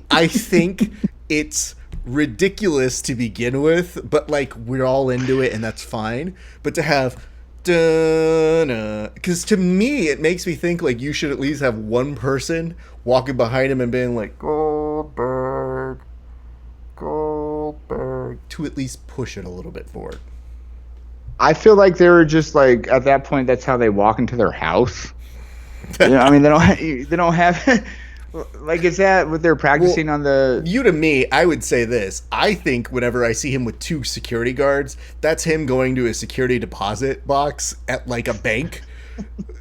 I think it's ridiculous to begin with, but like we're all into it and that's fine. But to have because to me it makes me think like you should at least have one person walking behind him and being like Goldberg to to at least push it a little bit forward. I feel like they were just like, at that point, that's how they walk into their house. You know, I mean, they don't have like, is that what they're practicing on the? You to me, I would say this. I think whenever I see him with 2 security guards, that's him going to a security deposit box at like a bank.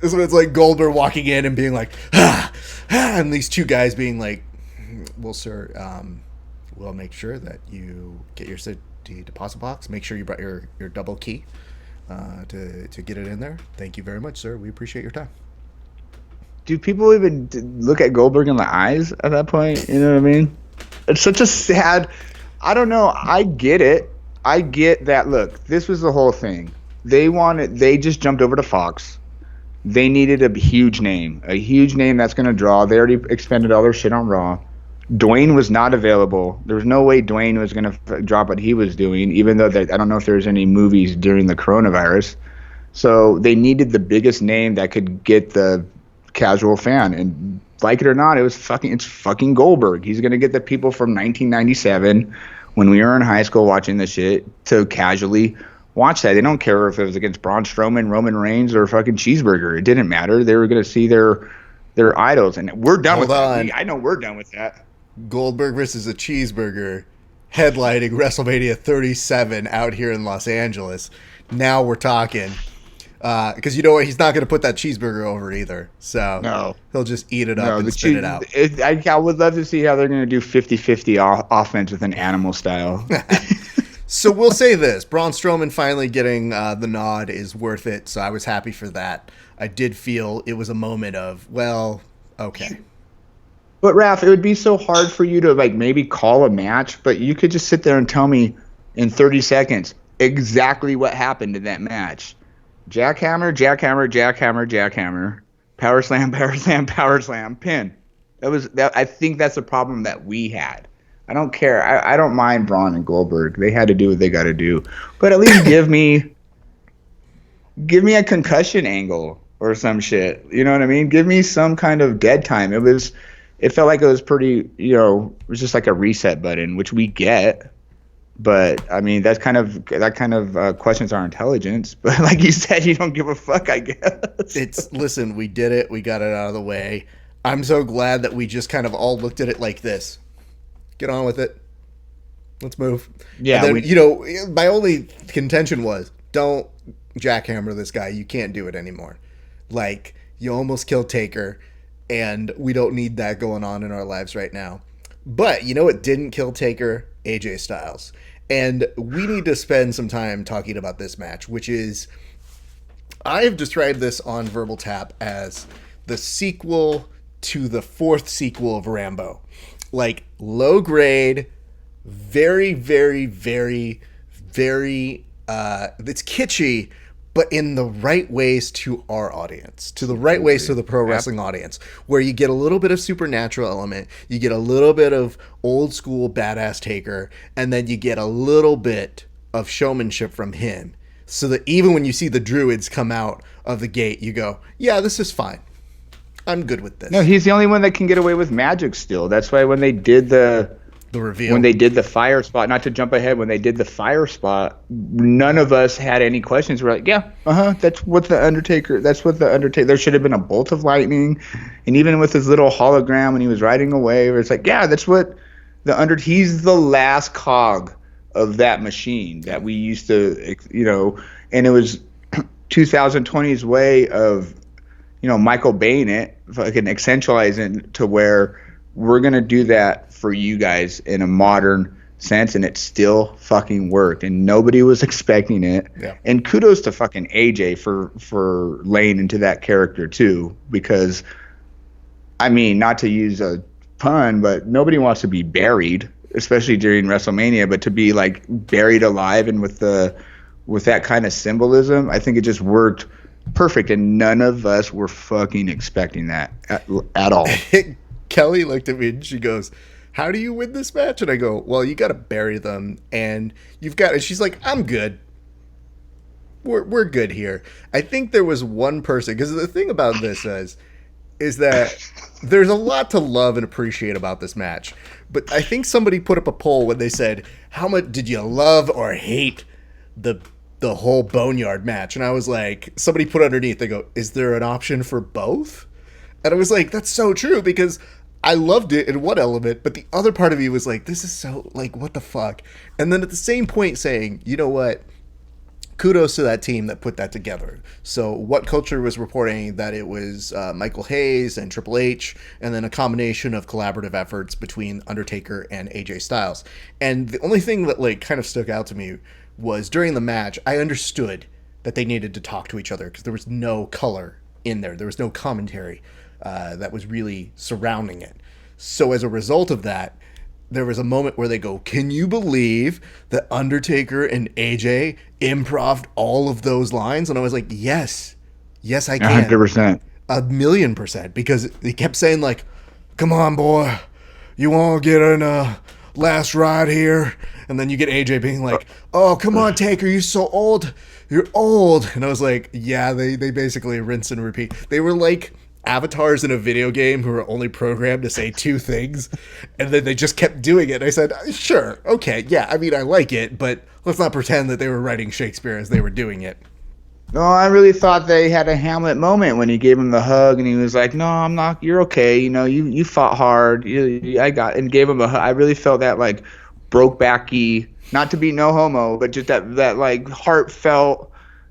So it's like Goldberg walking in and being like, and these 2 guys being like, well, sir, we'll make sure that you get your security deposit box. Make sure you brought your double key to get it in there. Thank you very much, sir. We appreciate your time. Do people even look at Goldberg in the eyes at that point? You know what I mean? It's such a sad. I don't know. I get it. I get that. Look, this was the whole thing. They just jumped over to Fox. They needed a huge name that's going to draw. They already expended all their shit on Raw. Dwayne was not available. There was no way Dwayne was going to drop what he was doing, even though I don't know if there's any movies during the coronavirus. So they needed the biggest name that could get the casual fan, and like it or not, it's fucking Goldberg. He's gonna get the people from 1997 when we were in high school watching this shit to casually watch that. They don't care if it was against Braun Strowman, Roman Reigns, or fucking Cheeseburger. It didn't matter. They were gonna see their idols, and we're done with that. I know we're done with that. Goldberg versus a Cheeseburger, headlining WrestleMania 37 out here in Los Angeles. Now we're talking. Because you know what? He's not going to put that cheeseburger over either. So no. He'll just eat it up and spit it out. I would love to see how they're going to do 50-50 offense with an animal style. So we'll say this. Braun Strowman finally getting the nod is worth it. So I was happy for that. I did feel it was a moment of, well, okay. But, Raph, it would be so hard for you to like maybe call a match, but you could just sit there and tell me in 30 seconds exactly what happened in that match. Jackhammer, jackhammer, jackhammer, jackhammer, power slam, power slam, power slam, pin. I think that's the problem that we had. I don't care. I don't mind Braun and Goldberg. They had to do what they got to do. But at least give me a concussion angle or some shit. You know what I mean? Give me some kind of dead time. It felt like it was pretty, it was just like a reset button, which we get. But I mean, that kind of questions our intelligence. But like you said, you don't give a fuck, I guess. Listen, we did it. We got it out of the way. I'm so glad that we just kind of all looked at it like this. Get on with it. Let's move. Yeah. And then, my only contention was, don't jackhammer this guy. You can't do it anymore. Like, you almost killed Taker, and we don't need that going on in our lives right now. But you know what didn't kill Taker? AJ Styles. And we need to spend some time talking about this match, which is, I have described this on Verbal Tap as the sequel to the 4th sequel of Rambo. Like, low grade, very, very, very, very, it's kitschy, but in the right ways to our audience, to the right ways to the pro wrestling audience, where you get a little bit of supernatural element, you get a little bit of old school badass Taker, and then you get a little bit of showmanship from him. So that even when you see the Druids come out of the gate, you go, yeah, this is fine. I'm good with this. No, he's the only one that can get away with magic still. That's why when they did the reveal, when they did the fire spot, not to jump ahead, when they did the fire spot, none of us had any questions. We're like, yeah, that's what the Undertaker, there should have been a bolt of lightning. And even with his little hologram when he was riding away, it's like, yeah, that's what he's the last cog of that machine that we used to, and it was 2020's way of, Michael Baying it, fucking accentualizing it to where we're going to do that for you guys in a modern sense, and it still fucking worked, and nobody was expecting it. Yeah. And kudos to fucking AJ for laying into that character too, because, I mean, not to use a pun, but nobody wants to be buried, especially during WrestleMania, but to be like buried alive and with that kind of symbolism, I think it just worked perfect, and none of us were fucking expecting that at all. Kelly looked at me and she goes, how do you win this match? And I go, well, you got to bury them, and she's like, I'm good. We're good here. I think there was one person, because the thing about this is is that there's a lot to love and appreciate about this match. But I think somebody put up a poll when they said, how much did you love or hate the whole Boneyard match? And I was like, somebody put underneath, they go, is there an option for both? And I was like, that's so true, because I loved it in one element, but the other part of me was like, this is so, like, what the fuck? And then at the same point saying, you know what? Kudos to that team that put that together. So What Culture was reporting that it was Michael Hayes and Triple H, and then a combination of collaborative efforts between Undertaker and AJ Styles. And the only thing that, like, kind of stuck out to me was during the match, I understood that they needed to talk to each other because there was no color in there. There was no commentary that was really surrounding it. So as a result of that, there was a moment where they go, can you believe that Undertaker and AJ improv'd all of those lines? And I was like, yes, I can. 100%. 1,000,000%. Because they kept saying, like, come on, boy, you want to get in a last ride here? And then you get AJ being like, oh, come on, Taker, you're so old. You're old. And I was like, yeah, they basically rinse and repeat. They were like avatars in a video game who are only programmed to say two things, and then they just kept doing it. I said, sure, okay, yeah, I mean, I like it, but let's not pretend that they were writing Shakespeare as they were doing it. No, I really thought they had a Hamlet moment when he gave him the hug and he was like, no, I'm not, you're okay, you know, you fought hard, and gave him a hug. I really felt that, like, Brokebacky, not to be no homo, but just that like heartfelt,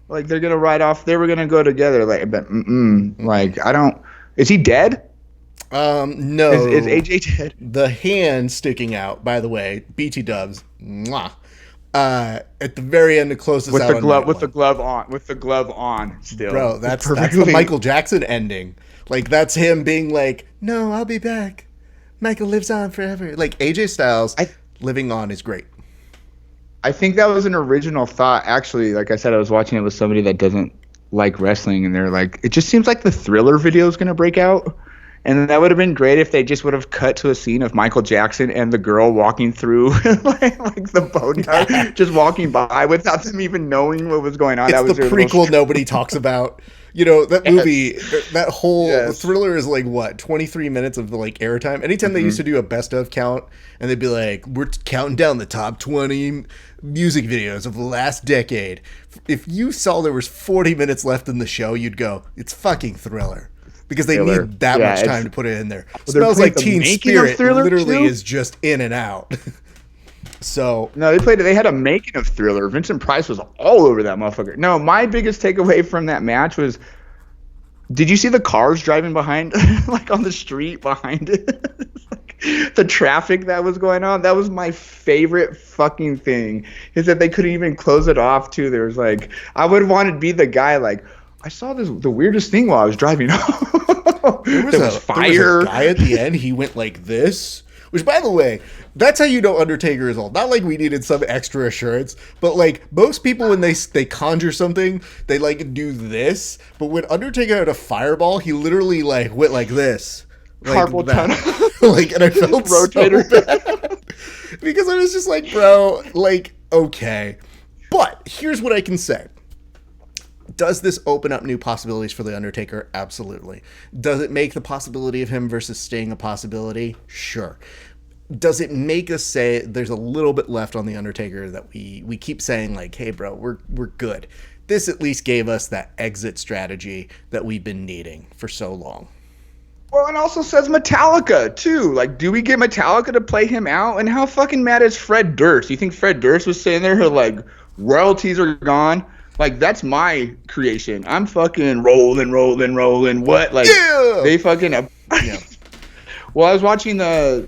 like they're gonna ride off, they were gonna go together, like, but like, I don't, is he dead? No. Is AJ dead? The hand sticking out, by the way, BT Dubs, mwah, at the very end to close this with out the glove, with the glove on still. Bro, that's the Michael Jackson ending. Like, that's him being like, no, I'll be back. Michael lives on forever. Like, AJ Styles living on is great. I think that was an original thought. Actually, like I said, I was watching it with somebody that doesn't like wrestling, and they're like, it just seems like the Thriller video is going to break out. And that would have been great if they just would have cut to a scene of Michael Jackson and the girl walking through like the boneyard, just walking by without them even knowing what was going on. It's that was the prequel nobody talks about. You know, that movie, that whole Thriller is like, what, 23 minutes of, like, airtime? Anytime they used to do a best of count, and they'd be like, we're counting down the top 20 music videos of the last decade. If you saw there was 40 minutes left in the show, you'd go, it's fucking Thriller. Because they need that much time to put it in there. Smells Like Teen Spirit literally is just in and out. So no, they had a making of Thriller. Vincent Price was all over that motherfucker. No, my biggest takeaway from that match was, did you see the cars driving behind, like on the street behind it? Like, the traffic that was going on. That was my favorite fucking thing, is that they couldn't even close it off too. There was like, I would want to be the guy like, I saw the weirdest thing while I was driving home. There was fire. There was a guy at the end, he went like this. Which, by the way, that's how you know Undertaker is old. Not like we needed some extra assurance, but like most people when they conjure something, they like do this. But when Undertaker had a fireball, he literally like went like this. Like carpal tunnel. Like, and I felt rotator so bad. Because I was just like, bro, like, okay. But here's what I can say. Does this open up new possibilities for The Undertaker? Absolutely. Does it make the possibility of him versus Sting a possibility? Sure. Does it make us say there's a little bit left on The Undertaker that we keep saying, like, hey, bro, we're good? This at least gave us that exit strategy that we've been needing for so long. Well, and also says Metallica, too. Like, do we get Metallica to play him out? And how fucking mad is Fred Durst? You think Fred Durst was sitting there, like, royalties are gone? Like, that's my creation. I'm fucking rolling. What? Like, yeah! They fucking... Yeah. Well, I was watching the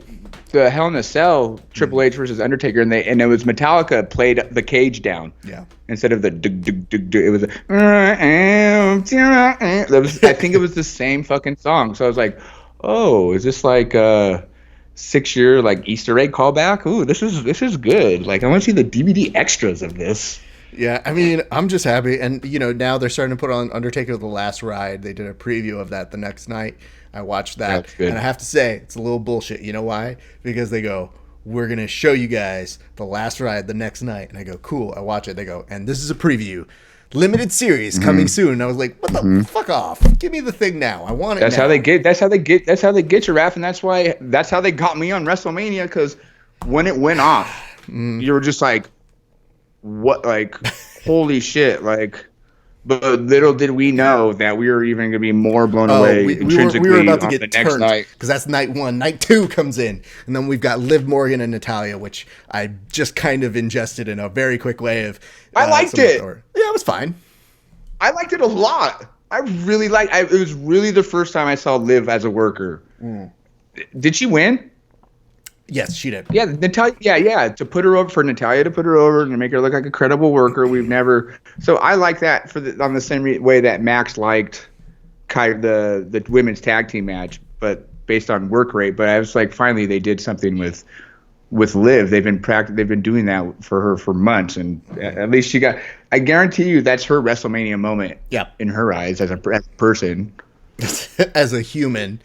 Hell in a Cell, Triple H versus Undertaker, and it was Metallica played the cage down. Yeah. Instead of the it was I think it was the same fucking song. So I was like, oh, is this like a 6-year like Easter egg callback? Ooh, this is good. Like, I want to see the DVD extras of this. Yeah, I mean, I'm just happy. And, you know, now they're starting to put on Undertaker The Last Ride. They did a preview of that the next night. I watched that. And I have to say, it's a little bullshit. You know why? Because they go, we're going to show you guys the last ride the next night. And I go, cool. I watch it. They go, and this is a preview. Limited series coming soon. And I was like, what the fuck off? Give me the thing now. I want it That's now. how they get you, Raph, and that's how they got me on WrestleMania, because when it went off, you were just like, what, like, holy shit, like. But little did we know that we were even going to be more blown away intrinsically. We were about to get the next turned, night. because that's night one. Night two comes in, and then we've got Liv Morgan and Natalya, which I just kind of ingested in a very quick way. I liked it. Yeah, it was fine. I liked it a lot. I really liked. It was really the first time I saw Liv as a worker. Did she win? Yes, she did. Yeah, Natalya. Yeah. To put her over and to make her look like a credible worker. We've never. So I like that on the same way that Max liked the women's tag team match, but based on work rate. But I was like, finally they did something with Liv. They've been doing that for her for months, and at least she got. I guarantee you that's her WrestleMania moment. Yeah. In her eyes, as a person, as a human.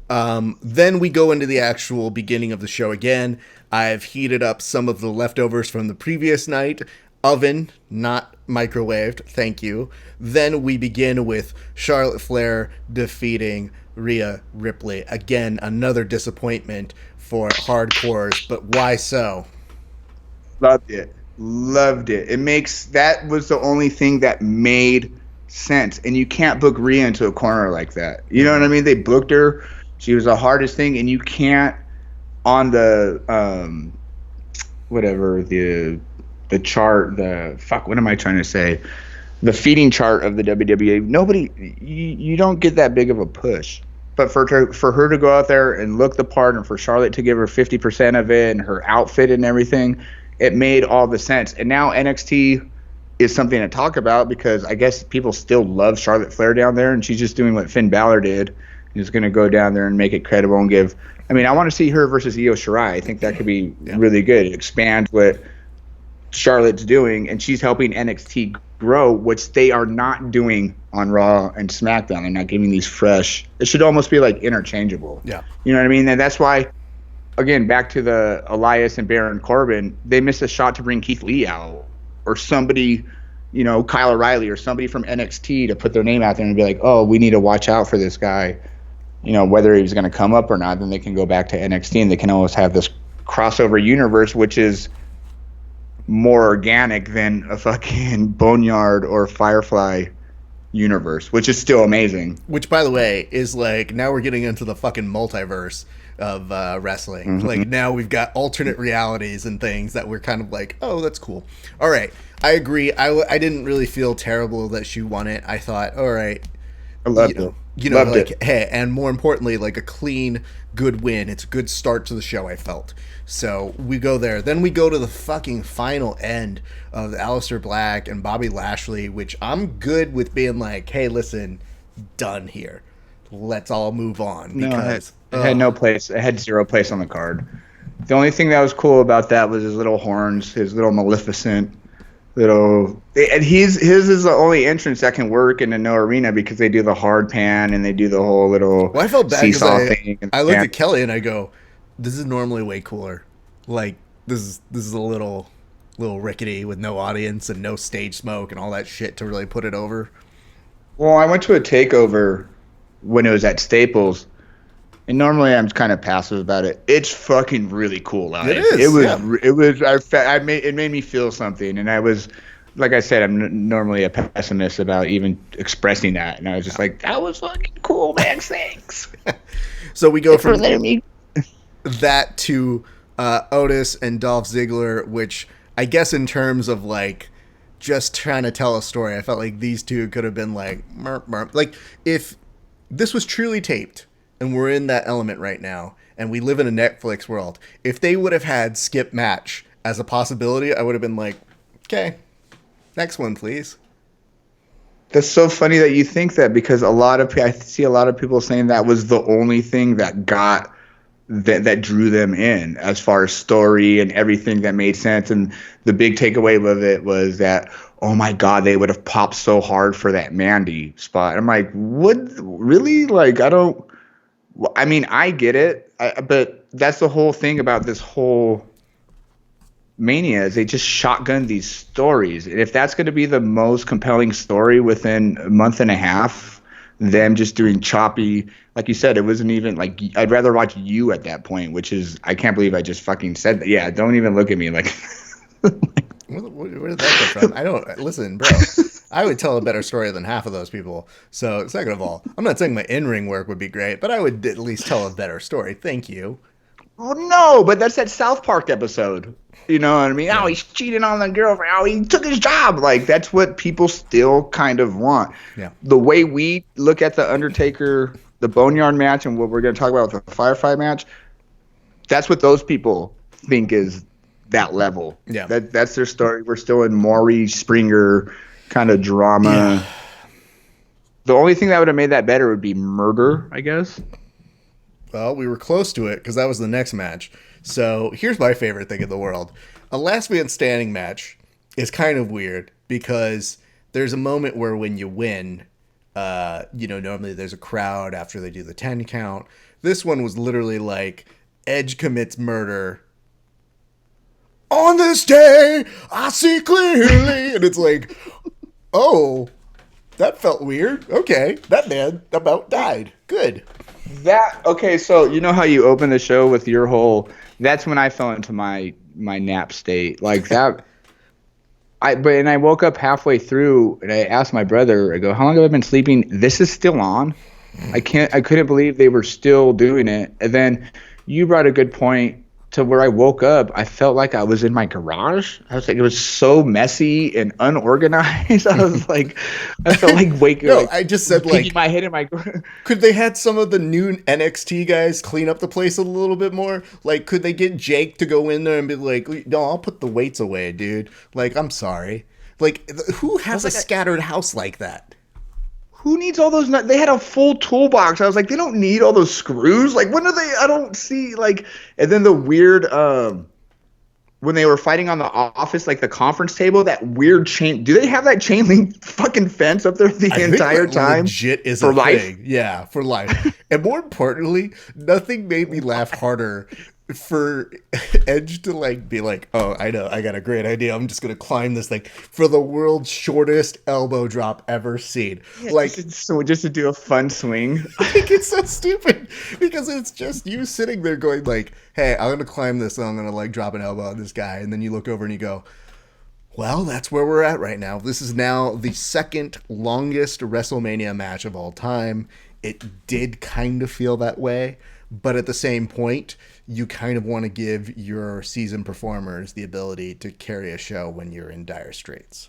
Then we go into the actual beginning of the show again. I've heated up some of the leftovers from the previous night. Oven, not microwaved, thank you. Then we begin with Charlotte Flair defeating Rhea Ripley. Again, another disappointment for hardcores, but why so? Loved it. That was the only thing that made sense. And you can't book Rhea into a corner like that. You know what I mean? They booked her. She was the hardest thing, and you can't on the the chart, what am I trying to say? The feeding chart of the WWE. You don't get that big of a push. But for her to go out there and look the part, and for Charlotte to give her 50% of it, and her outfit and everything, it made all the sense. And now NXT is something to talk about, because I guess people still love Charlotte Flair down there, and she's just doing what Finn Balor did. He's going to go down there and make it credible and give. I mean, I want to see her versus Io Shirai. I think that could be really good. It expands what Charlotte's doing, and she's helping NXT grow, which they are not doing on Raw and SmackDown. They're not giving these fresh. It should almost be like interchangeable. Yeah. You know what I mean? And that's why, again, back to the Elias and Baron Corbin, they missed a shot to bring Keith Lee out, or somebody, Kyle O'Reilly or somebody from NXT to put their name out there and be like, oh, we need to watch out for this guy. Whether he was going to come up or not, then they can go back to NXT, and they can always have this crossover universe, which is more organic than a fucking Boneyard or Firefly universe, which is still amazing. Which, by the way, is like, now we're getting into the fucking multiverse of wrestling. Mm-hmm. Like, now we've got alternate realities and things that we're kind of like, oh, that's cool. All right, I agree. I didn't really feel terrible that she won it. I thought, all right, I loved it. Loved it. Hey, and more importantly, like a clean, good win. It's a good start to the show, I felt. So we go there. Then we go to the fucking final end of Aleister Black and Bobby Lashley, which I'm good with being like, hey, listen, done here. Let's all move on. Because it had no place. It had zero place on the card. The only thing that was cool about that was his little horns, his little Maleficent. And his is the only entrance that can work in a no arena, because they do the hard pan and they do the whole little I felt bad seesaw thing. I looked at Kelly and I go, this is normally way cooler. Like, this is a little rickety with no audience and no stage smoke and all that shit to really put it over. Well, I went to a takeover when it was at Staples, and normally I'm kind of passive about it. It's fucking really cool live. It is. It made me feel something, and I was, like I said, I'm normally a pessimist about even expressing that, and I was just like, that was fucking cool, man. Thanks. So we go from letting me that to Otis and Dolph Ziggler, which I guess in terms of like just trying to tell a story, I felt like these two could have been like, merp, merp. Like if this was truly taped. And we're in that element right now, and we live in a Netflix world. If they would have had skip match as a possibility, I would have been like, okay, next one, please. That's so funny that you think that, because I see a lot of people saying that was the only thing that that drew them in, as far as story and everything that made sense. And the big takeaway of it was that, oh my God, they would have popped so hard for that Mandy spot. I'm like, what? Really? Like, I mean, I get it. But that's the whole thing about this whole Mania is they just shotgun these stories. And if that's going to be the most compelling story within a month and a half, them just doing choppy, like you said, it wasn't even like, I'd rather watch you at that point, which is, I can't believe I just fucking said that. Yeah, don't even look at me like. Where did that come from? I don't listen, bro. I would tell a better story than half of those people. So, second of all, I'm not saying my in-ring work would be great, but I would at least tell a better story. Thank you. Well, no, but that's that South Park episode. You know what I mean? Yeah. Oh, he's cheating on the girlfriend. Oh, he took his job. Like, that's what people still kind of want. Yeah. The way we look at the Undertaker, the Boneyard match, and what we're going to talk about with the Firefly match, that's what those people think is that level. Yeah. That's their story. We're still in Maury Springer kind of drama. Yeah. The only thing that would have made that better would be murder, I guess. Well, we were close to it because that was the next match. So here's my favorite thing in the world. A last man standing match is kind of weird because there's a moment where when you win, normally there's a crowd after they do the 10 count. This one was literally like Edge commits murder. On this day, I see clearly. And it's like, oh, that felt weird. Okay, that man about died. Good. Okay, so you know how you open the show with your whole, that's when I fell into my nap state. Like that, I woke up halfway through and I asked my brother, I go, how long have I been sleeping? This is still on? I couldn't believe they were still doing it. And then you brought a good point to where I woke up, I felt like I was in my garage. I was like, it was so messy and unorganized. I was like, I felt like waking up. I just said like, my head in my. Could they had some of the new NXT guys clean up the place a little bit more? Like, could they get Jake to go in there and be like, no, I'll put the weights away, dude. Like, I'm sorry. Like, who has a scattered house like that? Who needs all those? They had a full toolbox. I was like, they don't need all those screws. Like, when are they? I don't see like. And then the weird, when they were fighting on the Office, like the conference table, that weird chain. Do they have that chain link fucking fence up there the entire time? Legit is for a life. Thing. Yeah, for life. And more importantly, nothing made me laugh harder for Edge to like be like, oh, I know, I got a great idea. I'm just gonna climb this thing for the world's shortest elbow drop ever seen. Yeah, like, just to do a fun swing. Like, it's so stupid because it's just you sitting there going like, hey, I'm gonna climb this and I'm gonna like drop an elbow on this guy, and then you look over and you go, well, that's where we're at right now. This is now the second longest WrestleMania match of all time. It did kind of feel that way, but at the same point, you kind of want to give your seasoned performers the ability to carry a show when you're in dire straits.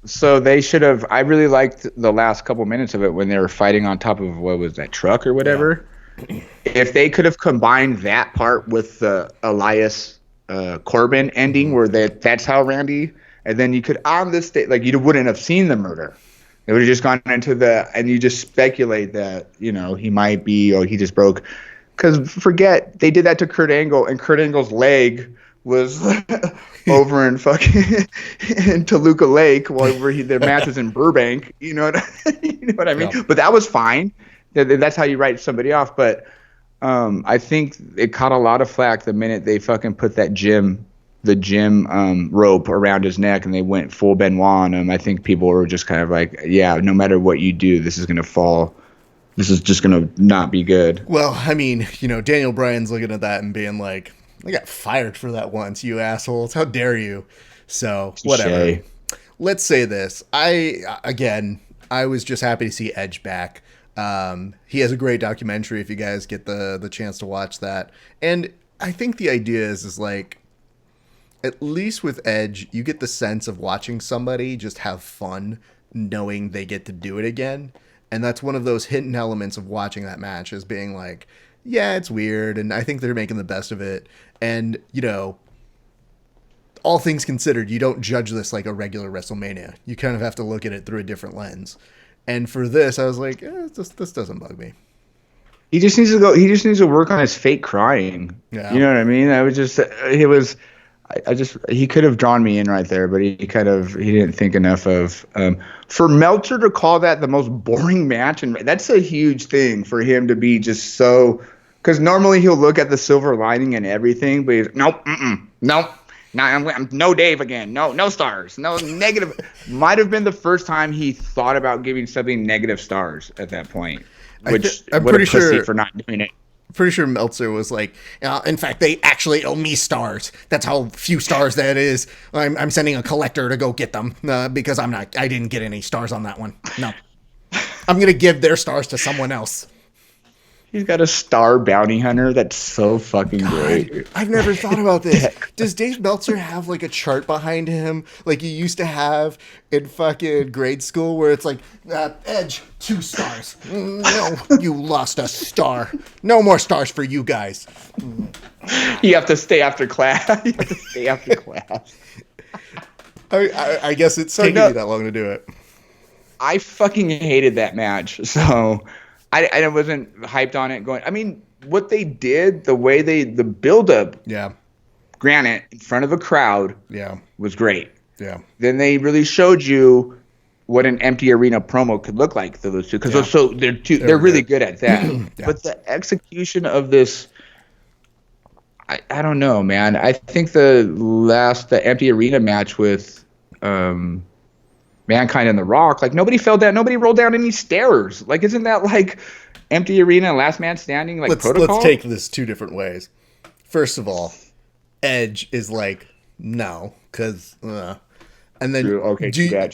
So they should have. I really liked the last couple minutes of it when they were fighting on top of what was that truck or whatever. Yeah. If they could have combined that part with the Elias Corbin ending, where that's how Randy, and then you could on this day, like you wouldn't have seen the murder. It would have just gone into and you just speculate that he might be, or he just broke. Because forget, they did that to Kurt Angle, and Kurt Angle's leg was over in fucking in Toluca Lake while their match was in Burbank. You know what I mean? Yeah. But that was fine. That's how you write somebody off. But I think it caught a lot of flack the minute they fucking put the gym rope around his neck and they went full Benoit on him. I think people were just kind of like, yeah, no matter what you do, this is going to fall. This is just going to not be good. Well, I mean, Daniel Bryan's looking at that and being like, I got fired for that once, you assholes. How dare you? So, whatever. Let's say this. I was just happy to see Edge back. He has a great documentary if you guys get the chance to watch that. And I think the idea is like, at least with Edge, you get the sense of watching somebody just have fun knowing they get to do it again. And that's one of those hidden elements of watching that match is being like, yeah, it's weird. And I think they're making the best of it. And, all things considered, you don't judge this like a regular WrestleMania. You kind of have to look at it through a different lens. And for this, I was like, this doesn't bug me. He just needs to go. He just needs to work on his fake crying. Yeah. You know what I mean? He could have drawn me in right there, but he didn't think enough of for Meltzer to call that the most boring match, and that's a huge thing for him to be just so Because normally he'll look at the silver lining and everything, but he's nope, nope. No, I'm no Dave again. No stars. No negative. Might have been the first time he thought about giving something negative stars at that point. Which I'm pretty sure for not doing it. Pretty sure Meltzer was like, in fact, they actually owe me stars. That's how few stars that is. I'm sending a collector to go get them because I didn't get any stars on that one. No, I'm gonna give their stars to someone else. He's got a star bounty hunter. That's so fucking great. I've never thought about this. Does Dave Meltzer have like a chart behind him like you used to have in fucking grade school where it's like, Edge, 2 stars. No, you lost a star. No more stars for you guys. You have to stay after class. I guess it's taking me that long to do it. I fucking hated that match. So... I wasn't hyped on it going. I mean, what they did, the build-up, granted, in front of a crowd, was great. Yeah. Then they really showed you what an empty arena promo could look like those two, because they're really good at that. But the execution of this, I don't know, man. I think the empty arena match with Mankind and The Rock, like nobody fell down, nobody rolled down any stairs. Like, isn't that like empty arena, last man standing, like protocol? Let's take this 2 different ways. First of all, Edge is like, no, because, and then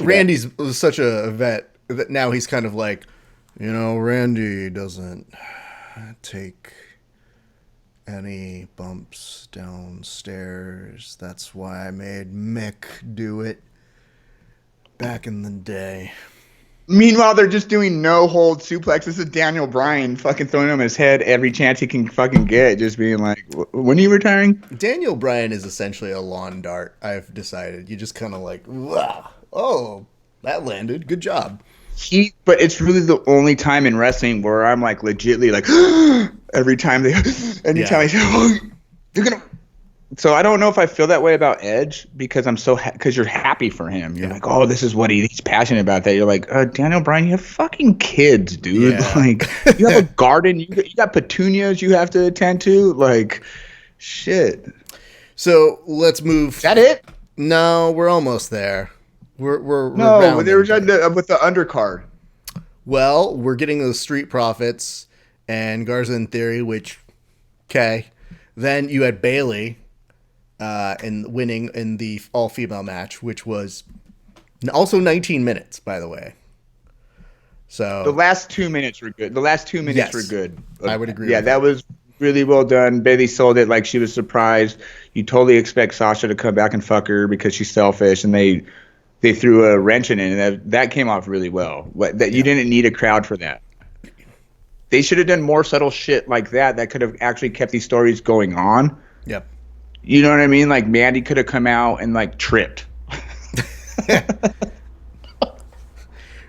Randy's such a vet that now he's kind of like, Randy doesn't take any bumps downstairs. That's why I made Mick do it. Back in the day. Meanwhile, they're just doing no-hold suplexes. This is Daniel Bryan fucking throwing him his head every chance he can fucking get, just being like, when are you retiring? Daniel Bryan is essentially a lawn dart, I've decided. You just kind of like, wow, oh, that landed. Good job. But it's really the only time in wrestling where I'm like legitly like, every time I say, oh, you're going to... So I don't know if I feel that way about Edge because I'm because you're happy for him. You're like, oh, this is what he's passionate about. That you're like, Daniel Bryan, you have fucking kids, dude. Yeah. Like, you have a garden, you got petunias you have to attend to. Like, shit. So let's move. Is that it? No, we're almost there. We're they were with the undercard. Well, we're getting the Street Profits and Garza in Theory, which Then you had Bayley. And winning in the all-female match, which was also 19 minutes, by the way. So the last 2 minutes were good. Were good. I would agree. Yeah, that was really well done. Bayley sold it like she was surprised. You totally expect Sasha to come back and fuck her because she's selfish, and they threw a wrench in it, and that came off really well. You didn't need a crowd for that. They should have done more subtle shit like that could have actually kept these stories going on. Yep. You know what I mean? Like, Mandy could have come out and, like, tripped.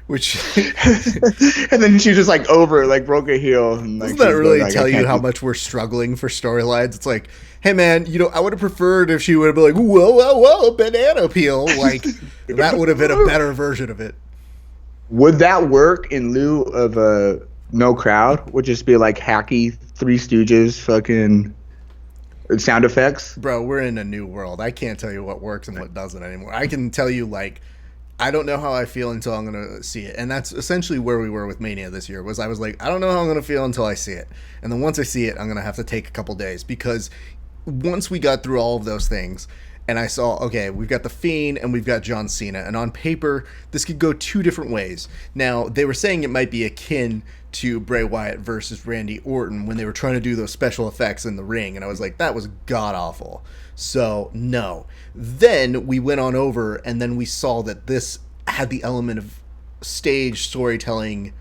Which... and then she just, like, broke a heel. And, like, doesn't that really tell you how much we're struggling for storylines? It's like, hey, man, I would have preferred if she would have been like, whoa, banana peel. Like, that would have been a better version of it. Would that work in lieu of a no crowd? Would just be, like, hacky Three Stooges fucking... sound effects? Bro, we're in a new world. I can't tell you what works and what doesn't anymore. I can tell you, like, I don't know how I feel until I'm going to see it. And that's essentially where we were with Mania this year, was I was like, I don't know how I'm going to feel until I see it. And then once I see it, I'm going to have to take a couple days, because once we got through all of those things and I saw, okay, we've got The Fiend and we've got John Cena, and on paper, this could go 2 different ways. Now, they were saying it might be akin to Bray Wyatt versus Randy Orton when they were trying to do those special effects in the ring, and I was like, that was god-awful. So, no. Then we went on over, and then we saw that this had the element of stage storytelling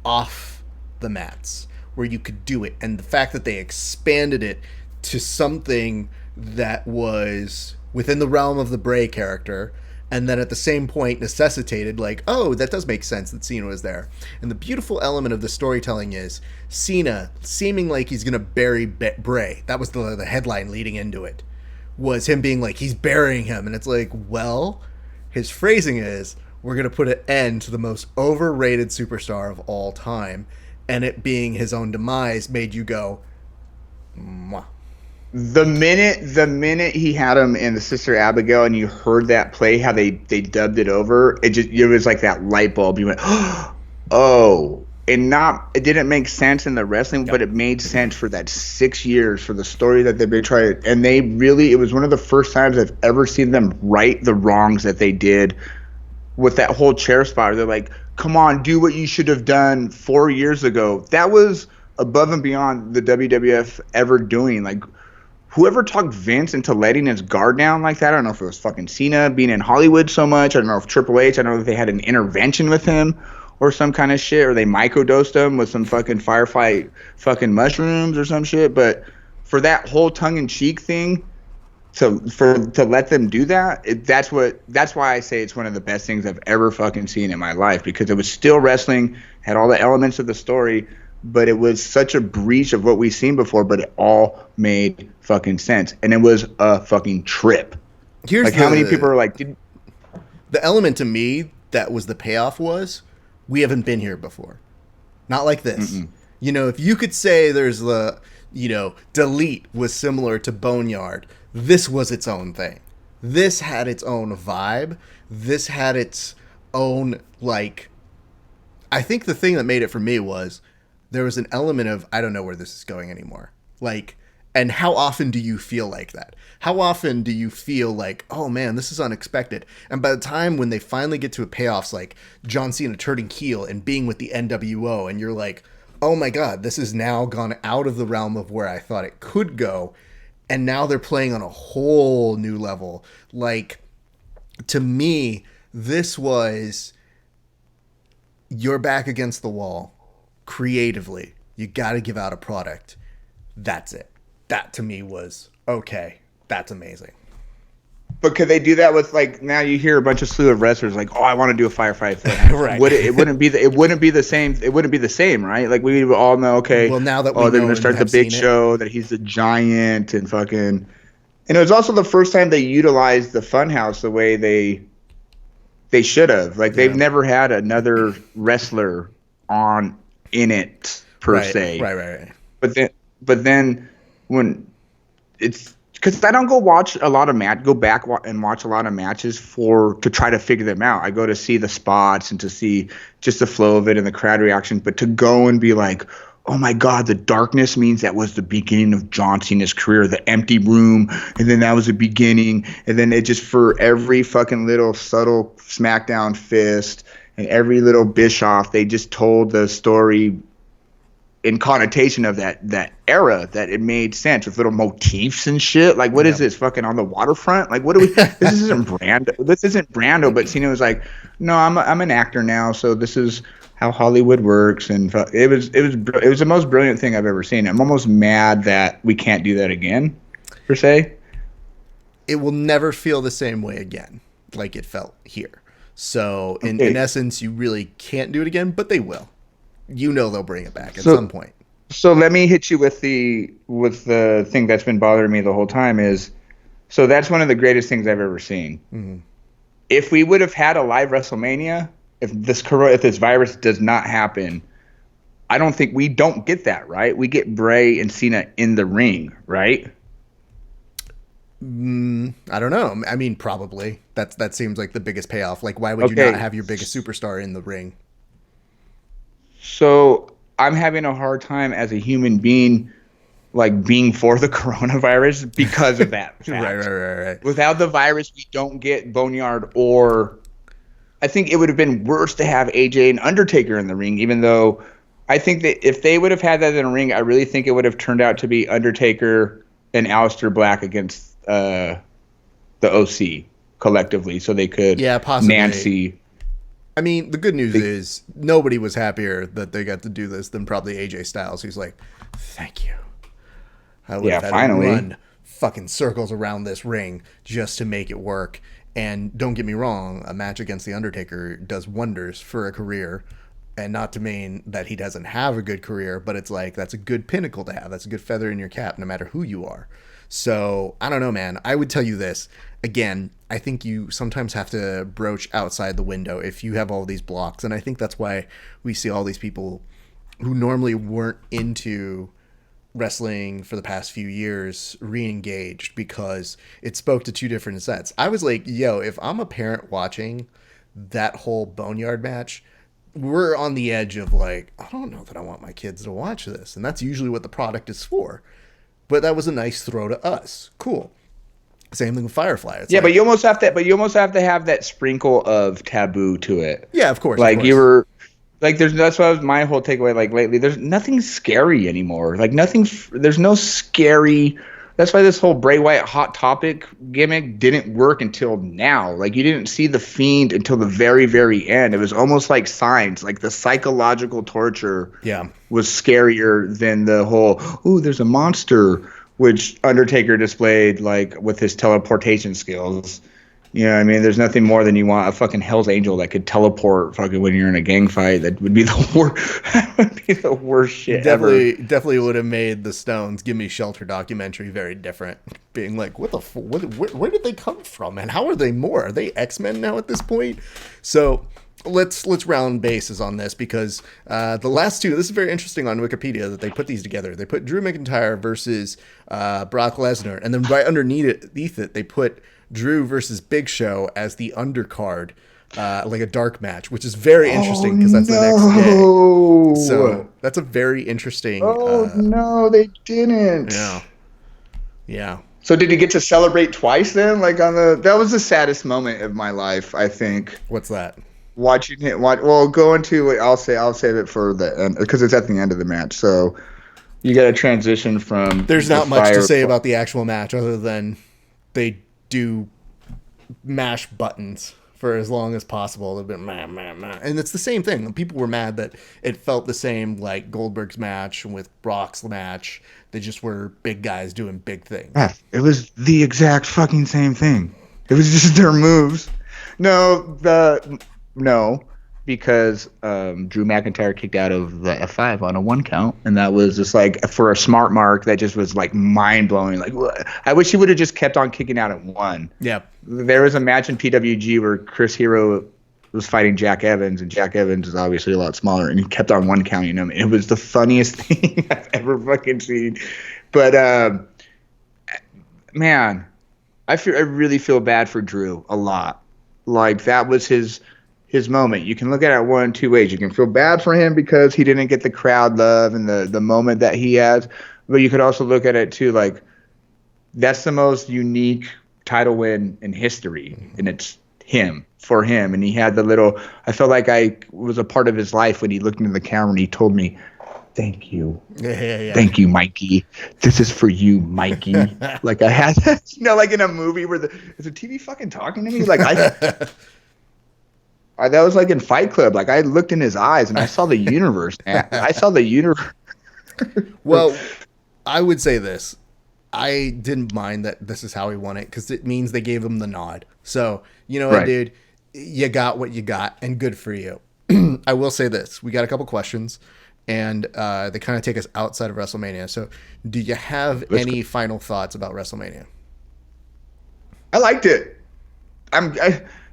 off the mats, where you could do it, and the fact that they expanded it to something that was within the realm of the Bray character, and then at the same point necessitated, like, oh, that does make sense that Cena was there. And the beautiful element of the storytelling is Cena seeming like he's going to bury Bray. That was the headline leading into it, was him being like, he's burying him. And it's like, well, his phrasing is, we're going to put an end to the most overrated superstar of all time. And it being his own demise made you go, Mwah. The minute he had him in the Sister Abigail, and you heard that play, how they dubbed it over, it was like that light bulb. You went, oh, and it didn't make sense in the wrestling, but it made sense for that 6 years for the story that they've been trying. And it was one of the first times I've ever seen them right the wrongs that they did with that whole chair spot. They're like, come on, do what you should have done 4 years ago. That was above and beyond the WWF ever doing. Like, whoever talked Vince into letting his guard down like that, I don't know if it was fucking Cena being in Hollywood so much. I don't know if Triple H, I don't know if they had an intervention with him or some kind of shit, or they microdosed him with some fucking Firefly fucking mushrooms or some shit. But for that whole tongue-in-cheek thing, to let them do that, that's why I say it's one of the best things I've ever fucking seen in my life, because it was still wrestling, had all the elements of the story, but it was such a breach of what we've seen before, but it all made fucking sense. And it was a fucking trip. Here's like, how many people are like... The element to me that was the payoff was, we haven't been here before. Not like this. Mm-mm. You know, if you could say there's the, you know, Delete was similar to Boneyard, this was its own thing. This had its own vibe. This had its own, like... I think the thing that made it for me was... there was an element of, I don't know where this is going anymore. Like, and how often do you feel like that? How often do you feel like, oh man, this is unexpected? And by the time when they finally get to a payoffs, like John Cena turning heel and being with the NWO, and you're like, oh my God, this has now gone out of the realm of where I thought it could go. And now they're playing on a whole new level. Like, to me, this was, you're back against the wall. Creatively, you got to give out a product. That's it. That to me was okay. That's amazing. But could they do that with, like, now you hear a bunch of slew of wrestlers like, oh, I want to do a Firefly thing. Right. It wouldn't be the same. It wouldn't be the same, right? Like, we all know, okay. Well, now that they're going to start the Big Show, that he's the Giant and fucking. And it was also the first time they utilized the Funhouse the way they should have. Like, they've never had another wrestler in it per se. Right. But then when it's, because I don't go back and watch a lot of matches to try to figure them out. I go to see the spots and to see just the flow of it and the crowd reactions. But to go and be like, oh my God, the darkness means that was the beginning of John Cena's career, the empty room, and then that was the beginning, and then it just, for every fucking little subtle SmackDown fist and every little Bischoff, they just told the story in connotation of that era, that it made sense with little motifs and shit. Like, what is this, fucking on the waterfront? Like, what do we? This isn't Brando. This isn't Brando. But Cena was like, no, I'm an actor now, so this is how Hollywood works. And it was the most brilliant thing I've ever seen. I'm almost mad that we can't do that again, per se. It will never feel the same way again, like it felt here. So in essence, you really can't do it again, but they will. You know they'll bring it back at some point. So let me hit you with the thing that's been bothering me the whole time is, so that's one of the greatest things I've ever seen. Mm-hmm. If we would have had a live WrestleMania, if this virus does not happen, I don't think we don't get that, right? We get Bray and Cena in the ring, right? I don't know. I mean, probably. That seems like the biggest payoff. Like, why would you not have your biggest superstar in the ring? So I'm having a hard time as a human being, like, being for the coronavirus because of that fact. Right. Without the virus, we don't get Boneyard, or I think it would have been worse to have AJ and Undertaker in the ring, even though I think that if they would have had that in a ring, I really think it would have turned out to be Undertaker and Aleister Black against the OC collectively, so they could possibly. Nancy. I mean, the good news is nobody was happier that they got to do this than probably AJ Styles, who's like, thank you. I would have had to run fucking circles around this ring just to make it work. And don't get me wrong, a match against The Undertaker does wonders for a career. And not to mean that he doesn't have a good career, but it's like, that's a good pinnacle to have. That's a good feather in your cap, no matter who you are. So, I don't know, man. I would tell you this. Again, I think you sometimes have to broach outside the window if you have all these blocks. And I think that's why we see all these people who normally weren't into wrestling for the past few years re-engaged because it spoke to two different sets. I was like, yo, if I'm a parent watching that whole Boneyard match, we're on the edge of like, I don't know that I want my kids to watch this. And that's usually what the product is for. But that was a nice throw to us. Cool. Same thing with Firefly. It's but you almost have to have that sprinkle of taboo to it. Yeah, of course. Like of course. you were like, that's what was my whole takeaway. Like lately, there's nothing scary anymore. Like there's no scary. That's why this whole Bray Wyatt Hot Topic gimmick didn't work until now. Like you didn't see the Fiend until the very, very end. It was almost like Signs. Like the psychological torture was scarier than the whole, ooh, there's a monster, which Undertaker displayed like with his teleportation skills. You know what I mean? There's nothing more than you want a fucking Hell's Angel that could teleport fucking when you're in a gang fight. That would be the worst. That would be the worst shit ever. Definitely would have made the Stones Give Me Shelter documentary very different. Being like, where did they come from? And how are they more? Are they X-Men now at this point? So let's round bases on this because the last two, this is very interesting on Wikipedia that they put these together. They put Drew McIntyre versus Brock Lesnar, and then right underneath it they put Drew versus Big Show as the undercard, like a dark match, which is very interesting because that's the next day. So that's a very interesting. No, they didn't. Yeah. So did he get to celebrate twice then? Like that was the saddest moment of my life, I think. What's that? Watching it. Well, go into it. I'll save it for the end because it's at the end of the match. So you got to transition from. There's not much to say about the actual match other than they do mash buttons for as long as possible. They've been and it's the same thing. People were mad that it felt the same like Goldberg's match with Brock's match. They just were big guys doing big things. Yeah, it was the exact fucking same thing. It was just their moves. No, because Drew McIntyre kicked out of the F5 on a 1 count, and that was just like for a smart mark that just was like mind blowing. Like, what? I wish he would have just kept on kicking out at 1. Yeah. There was a match in PWG where Chris Hero was fighting Jack Evans, and Jack Evans is obviously a lot smaller, and he kept on 1 counting him. It was the funniest thing I've ever fucking seen. But man, I really feel bad for Drew a lot. Like that was his moment. You can look at it one of two ways. You can feel bad for him because he didn't get the crowd love and the moment that he has, but you could also look at it too like that's the most unique title win in history, and it's for him. And he had I felt like I was a part of his life when he looked into the camera and he told me, thank you. Yeah. Thank you, Mikey. This is for you, Mikey. Like I had, like in a movie where is the TV fucking talking to me? Like that was like in Fight Club. Like I looked in his eyes and I saw the universe. I saw the universe. Well, I would say this. I didn't mind that this is how he won it because it means they gave him the nod. So, you know what, dude? You got what you got, and good for you. I will say this. We got a couple questions, and they kind of take us outside of WrestleMania. So, do you have any final thoughts about WrestleMania? I liked it.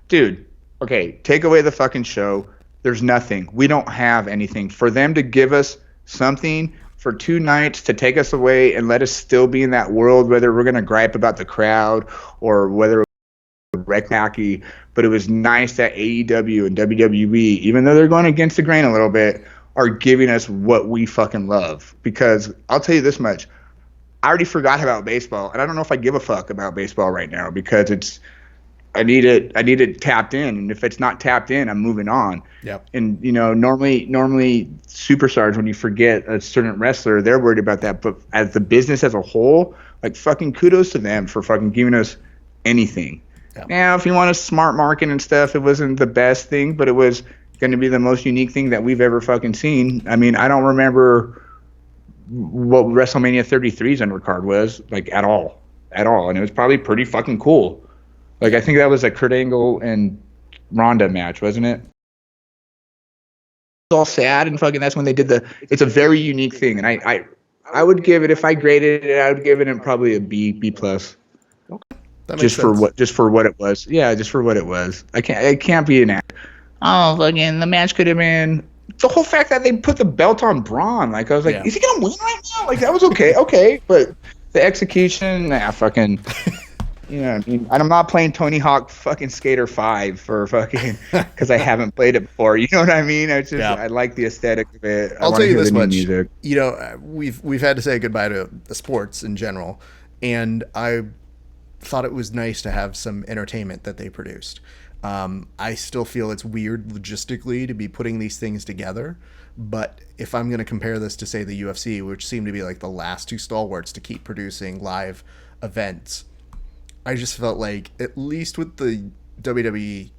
Dude, okay, take away the fucking show. There's nothing. We don't have anything. For them to give us something for 2 nights to take us away and let us still be in that world, whether we're going to gripe about the crowd or whether wreck hockey, but it was nice that AEW and WWE, even though they're going against the grain a little bit, are giving us what we fucking love. Because I'll tell you this much, I already forgot about baseball, and I don't know if I give a fuck about baseball right now because I need it tapped in, and if it's not tapped in, I'm moving on. Yep. And normally superstars, when you forget a certain wrestler, they're worried about that. But as the business as a whole, like fucking kudos to them for fucking giving us anything. Yep. Now, if you want a smart market and stuff, it wasn't the best thing, but it was going to be the most unique thing that we've ever fucking seen. I mean, I don't remember what WrestleMania 33's undercard was like at all, and it was probably pretty fucking cool. Like, I think that was a Kurt Angle and Ronda match, wasn't it? It's all sad and fucking that's when they did it's a very unique thing. And I would give it, if I graded it, I would give it probably a B+. Okay. That makes sense. Just for what it was. Yeah, just for what it was. It can't be an act. Oh, fucking the match could have been the whole fact that they put the belt on Braun, like I was like, Yeah. is he gonna win right now? Like that was okay, but the execution, fucking. You know what I mean? And I'm not playing Tony Hawk fucking Skater 5 for fucking because I haven't played it before. You know what I mean? I like the aesthetic of it. I'll tell you this much. Music. You know, we've had to say goodbye to the sports in general, and I thought it was nice to have some entertainment that they produced. I still feel it's weird logistically to be putting these things together, but if I'm going to compare this to, say, the UFC, which seemed to be like the last two stalwarts to keep producing live events, I just felt like, at least with the WWE,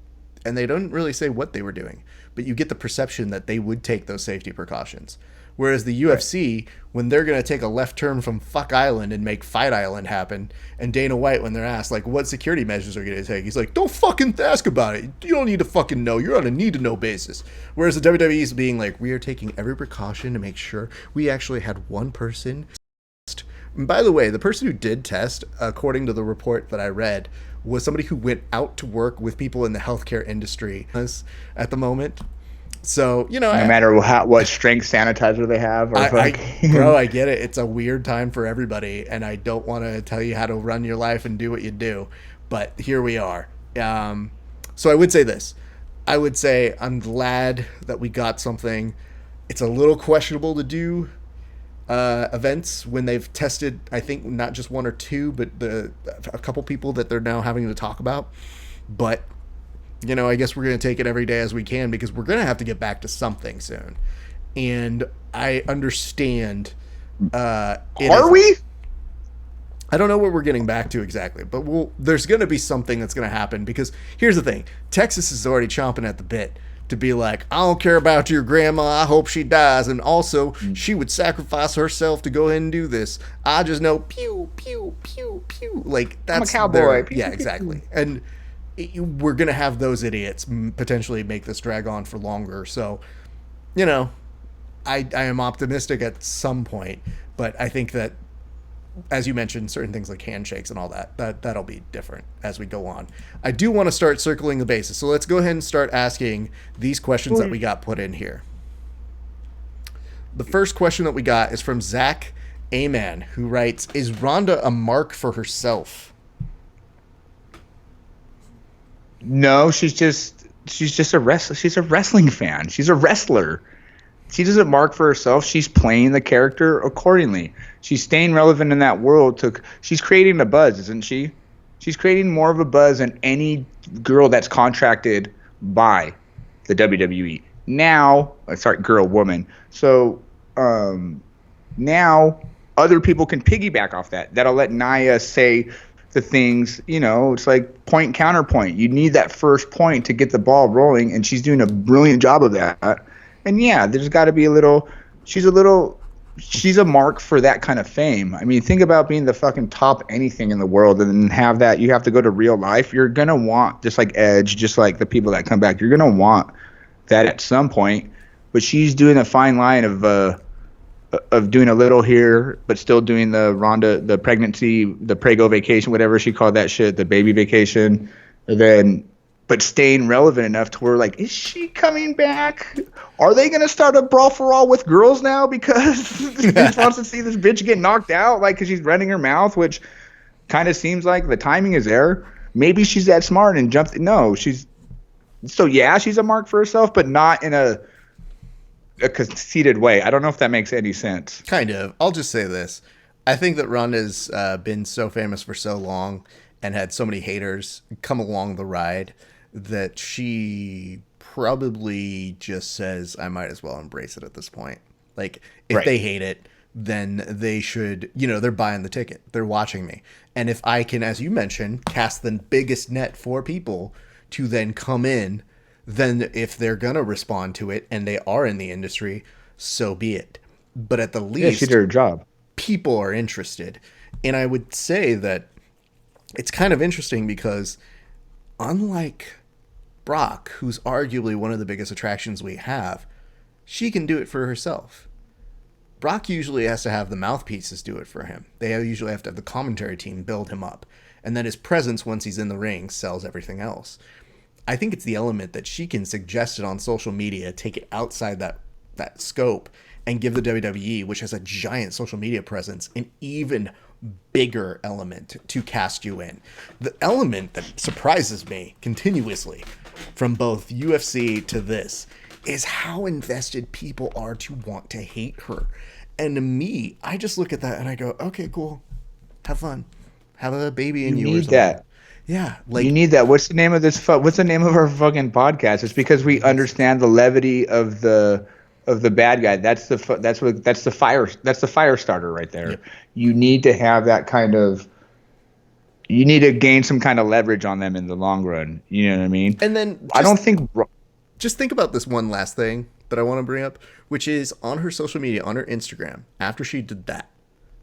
and they don't really say what they were doing, but you get the perception that they would take those safety precautions. Whereas the UFC, when they're going to take a left turn from Fuck Island and make Fight Island happen, and Dana White, when they're asked, like, what security measures are you going to take? He's like, don't fucking ask about it. You don't need to fucking know. You're on a need-to-know basis. Whereas the WWE is being like, we are taking every precaution to make sure we actually had one person. And by the way, the person who did test, according to the report that I read, was somebody who went out to work with people in the healthcare industry at the moment. So, you know, no matter what strength sanitizer they have. Bro, I get it. It's a weird time for everybody, and I don't want to tell you how to run your life and do what you do, but here we are. So I would say this. I would say I'm glad that we got something. It's a little questionable to do events when they've tested, I think, not just one or two, but a couple people that they're now having to talk about. But, you know, I guess we're going to take it every day as we can, because we're going to have to get back to something soon. And I understand. Are we? I don't know what we're getting back to exactly, but there's going to be something that's going to happen, because here's the thing. Texas is already chomping at the bit to be like, I don't care about your grandma, I hope she dies, and also she would sacrifice herself to go ahead and do this. I just know, pew, pew, pew, pew. Like, that's I'm a cowboy. Yeah, exactly. And we're going to have those idiots potentially make this drag on for longer. So, you know, I am optimistic at some point, but I think that, as you mentioned, certain things like handshakes and all that'll be different as we go on. I do want to start circling the bases. So let's go ahead and start asking these questions that we got put in here. The first question that we got is from Zach Aman, who writes, is Ronda a mark for herself? No, she's just a wrestler. She's a wrestling fan. She's a wrestler. She doesn't mark for herself. She's playing the character accordingly. She's staying relevant in that world. She's creating a buzz, isn't she? She's creating more of a buzz than any girl that's contracted by the WWE. Now, woman. So now other people can piggyback off that. That'll let Nia say the things, you know, it's like point and counterpoint. You need that first point to get the ball rolling, and she's doing a brilliant job of that. And yeah, there's got to be she's a mark for that kind of fame. I mean, think about being the fucking top anything in the world and then have that. You have to go to real life. You're going to want, just like Edge, just like the people that come back, you're going to want that at some point. But she's doing a fine line of doing a little here, but still doing the Ronda, the pregnancy, the prego vacation, whatever she called that shit, the baby vacation. And then, but staying relevant enough to where, like, is she coming back? Are they going to start a brawl for all with girls now because she just wants to see this bitch get knocked out, like, because she's running her mouth, which kind of seems like the timing is there. Maybe she's that smart and jumped. No, she's a mark for herself, but not in a conceited way. I don't know if that makes any sense. Kind of. I'll just say this. I think that Ronda's been so famous for so long and had so many haters come along the ride that she probably just says, I might as well embrace it at this point. Like, if they hate it, then they should, you know, they're buying the ticket. They're watching me. And if I can, as you mentioned, cast the biggest net for people to then come in, then if they're going to respond to it and they are in the industry, so be it. But at the least, she did her job. People are interested. And I would say that it's kind of interesting because unlike Brock, who's arguably one of the biggest attractions we have, she can do it for herself. Brock usually has to have the mouthpieces do it for him. They usually have to have the commentary team build him up. And then his presence once he's in the ring sells everything else. I think it's the element that she can suggest it on social media, take it outside that that scope and give the WWE, which has a giant social media presence, an even bigger element to cast you in. The element that surprises me continuously from both UFC to this is how invested people are to want to hate her. And to me, I just look at that and I go, okay, cool. Have fun. Have a baby in you or need something. that. Yeah, like You need that. What's the name of this? What's the name of our fucking podcast? It's because we understand the levity of the bad guy. That's the fire starter right there. Yep. You need to have that kind of. You need to gain some kind of leverage on them in the long run. You know what I mean? And then I don't think. Just think about this one last thing that I want to bring up, which is on her social media, on her Instagram, after she did that.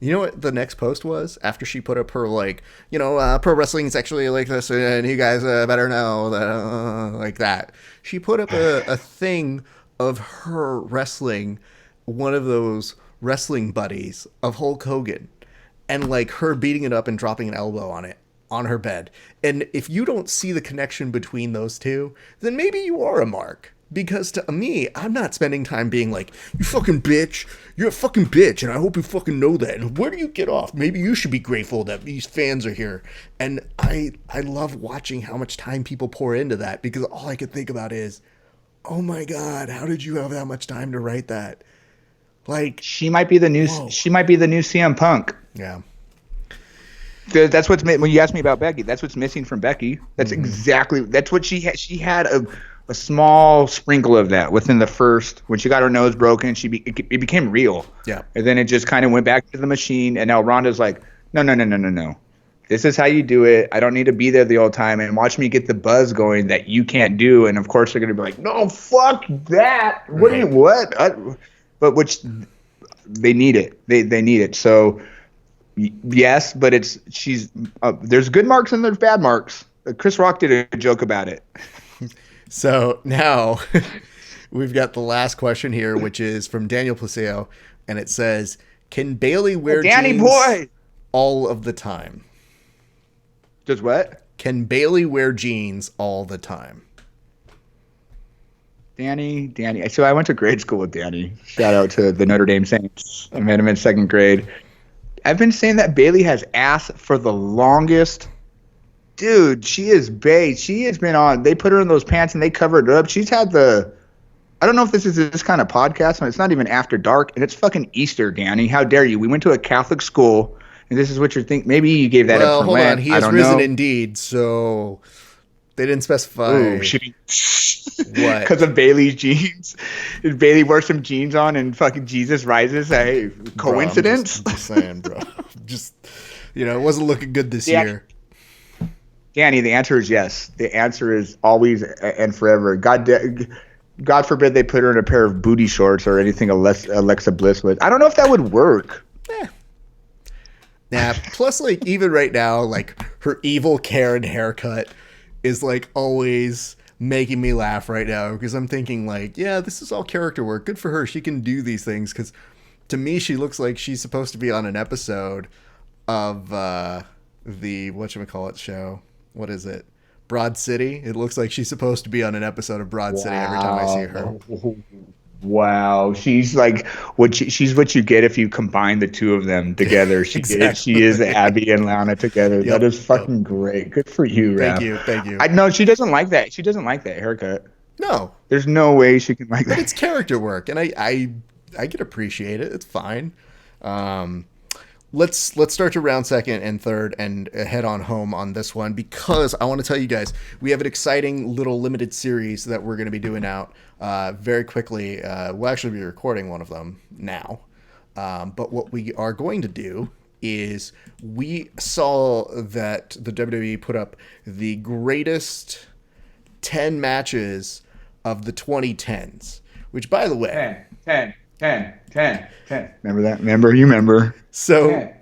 You know what the next post was? After she put up her, like, pro wrestling is actually like this, and you guys better know that, like that. She put up a thing of her wrestling one of those wrestling buddies of Hulk Hogan, and, like, her beating it up and dropping an elbow on it on her bed. And if you don't see the connection between those two, then maybe you are a mark. Because to me, I'm not spending time being like, you fucking bitch, you're a fucking bitch, and I hope you fucking know that. And where do you get off? Maybe you should be grateful that these fans are here. And I love watching how much time people pour into that, because all I could think about is, oh my God, how did you have that much time to write that? Like, she might be the new. Whoa. She might be the new CM Punk. Yeah. That's what's when you asked me about Becky. That's what's missing from Becky. That's exactly. That's what she had. She had a small sprinkle of that within the first, when she got her nose broken, it became real. Yeah. And then it just kind of went back to the machine. And now Ronda's like, no. This is how you do it. I don't need to be there the whole time. And watch me get the buzz going that you can't do. And of course they're going to be like, no, fuck that. What? But which they need it. They need it. So yes, but there's good marks and there's bad marks. Chris Rock did a joke about it. So now we've got the last question here, which is from Daniel Placeo, and it says, can Bayley wear jeans all of the time? Does what? Can Bayley wear jeans all the time? Danny. So I went to grade school with Danny. Shout out to the Notre Dame Saints. I met him in second grade. I've been saying that Bayley has ass for the longest. Dude, she is bae. She has been on. They put her in those pants and they covered her up. She's had I don't know if this is this kind of podcast, and it's not even after dark, and it's fucking Easter, Danny. How dare you? We went to a Catholic school, and this is what you're thinking. Maybe you gave that up for hold Lent. on. He has risen indeed, so they didn't specify. Ooh, what? Because of Bayley's jeans. Did Bayley wear some jeans on and fucking Jesus rises? Hey, coincidence? Bro, I'm just saying, bro. It wasn't looking good this year. Danny, the answer is yes. The answer is always and forever. God forbid they put her in a pair of booty shorts or anything Alexa Bliss would. I don't know if that would work. Yeah. Plus, like, even right now, like, her evil Karen haircut is, like, always making me laugh right now, because I'm thinking, like, yeah, this is all character work. Good for her. She can do these things, because to me, she looks like she's supposed to be on an episode of the whatchamacallit show. What is it? Broad City? It looks like she's supposed to be on an episode of Broad City every time I see her. Wow. She's like she's what you get if you combine the two of them together. Exactly. She is Abby and Lana together. Yep. That is fucking great. Good for you, Raph. Thank you. I know she doesn't like that. She doesn't like that haircut. No. There's no way she can like that. But it's character work, and I can appreciate it. It's fine. Let's start to round second and third and head on home on this one, because I want to tell you guys, we have an exciting little limited series that we're going to be doing out very quickly. We'll actually be recording one of them now. But what we are going to do is, we saw that the WWE put up the greatest 10 matches of the 2010s, which, by the way... 10. Remember that? You remember. So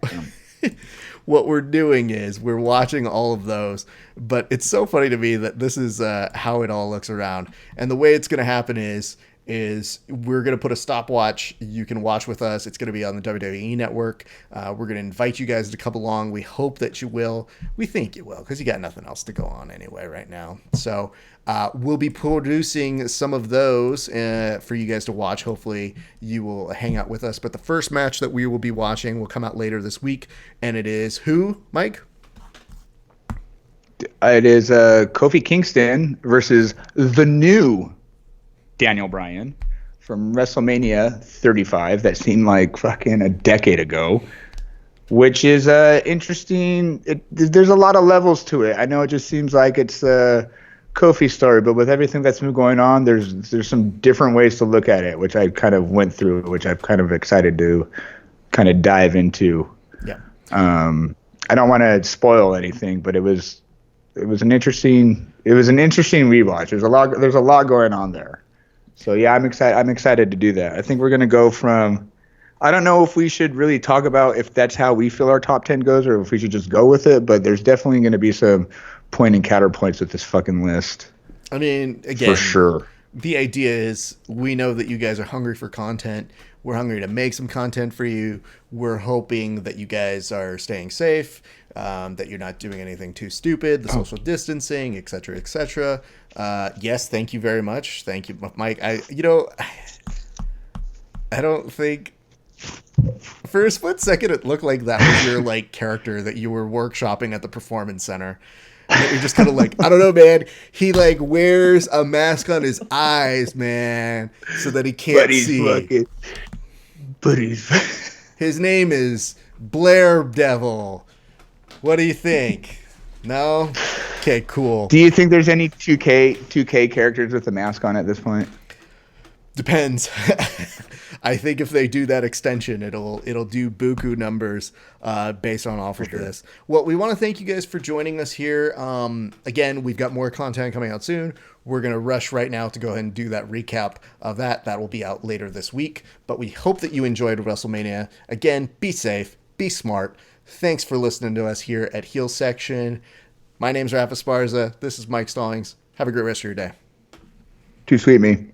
what we're doing is we're watching all of those, but it's so funny to me that this is how it all looks around. And the way it's going to happen is is we're going to put a stopwatch. You can watch with us. It's going to be on the WWE Network. We're going to invite you guys to come along. We hope that you will. We think you will, because you got nothing else to go on anyway right now. So we'll be producing some of those for you guys to watch. Hopefully you will hang out with us. But the first match that we will be watching will come out later this week, and it is who, Mike? It is Kofi Kingston versus the new Daniel Bryan from WrestleMania 35. That seemed like fucking a decade ago, which is interesting. There's a lot of levels to it. I know it just seems like it's a Kofi story, but with everything that's been going on, there's some different ways to look at it, which I kind of went through, which I'm kind of excited to kind of dive into. Yeah. I don't want to spoil anything, but it was an interesting rewatch. There's a lot going on there. So yeah, I'm excited to do that. I think we're going to go from, I don't know if we should really talk about if that's how we feel our top 10 goes or if we should just go with it, but there's definitely going to be some point and counterpoints with this fucking list. I mean, again, for sure. The idea is we know that you guys are hungry for content. We're hungry to make some content for you. We're hoping that you guys are staying safe, that you're not doing anything too stupid, the social distancing, et cetera, et cetera. Yes, thank you very much. Thank you, Mike. I don't think for a split second it looked like that was your like character that you were workshopping at the performance center. And you're just kind of like, I don't know, man. He like wears a mask on his eyes, man, so that he can't see. His name is Blair Devil. What do you think? No? Okay, cool. Do you think there's any 2K characters with a mask on at this point? Depends. I think if they do that extension, it'll do buku numbers based on off of this. Well, we want to thank you guys for joining us here. Again, we've got more content coming out soon. We're going to rush right now to go ahead and do that recap of that. That will be out later this week. But we hope that you enjoyed WrestleMania. Again, be safe, be smart. Thanks for listening to us here at Heel Section. My name's Rafa Esparza. This is Mike Stallings. Have a great rest of your day. Too sweet, me.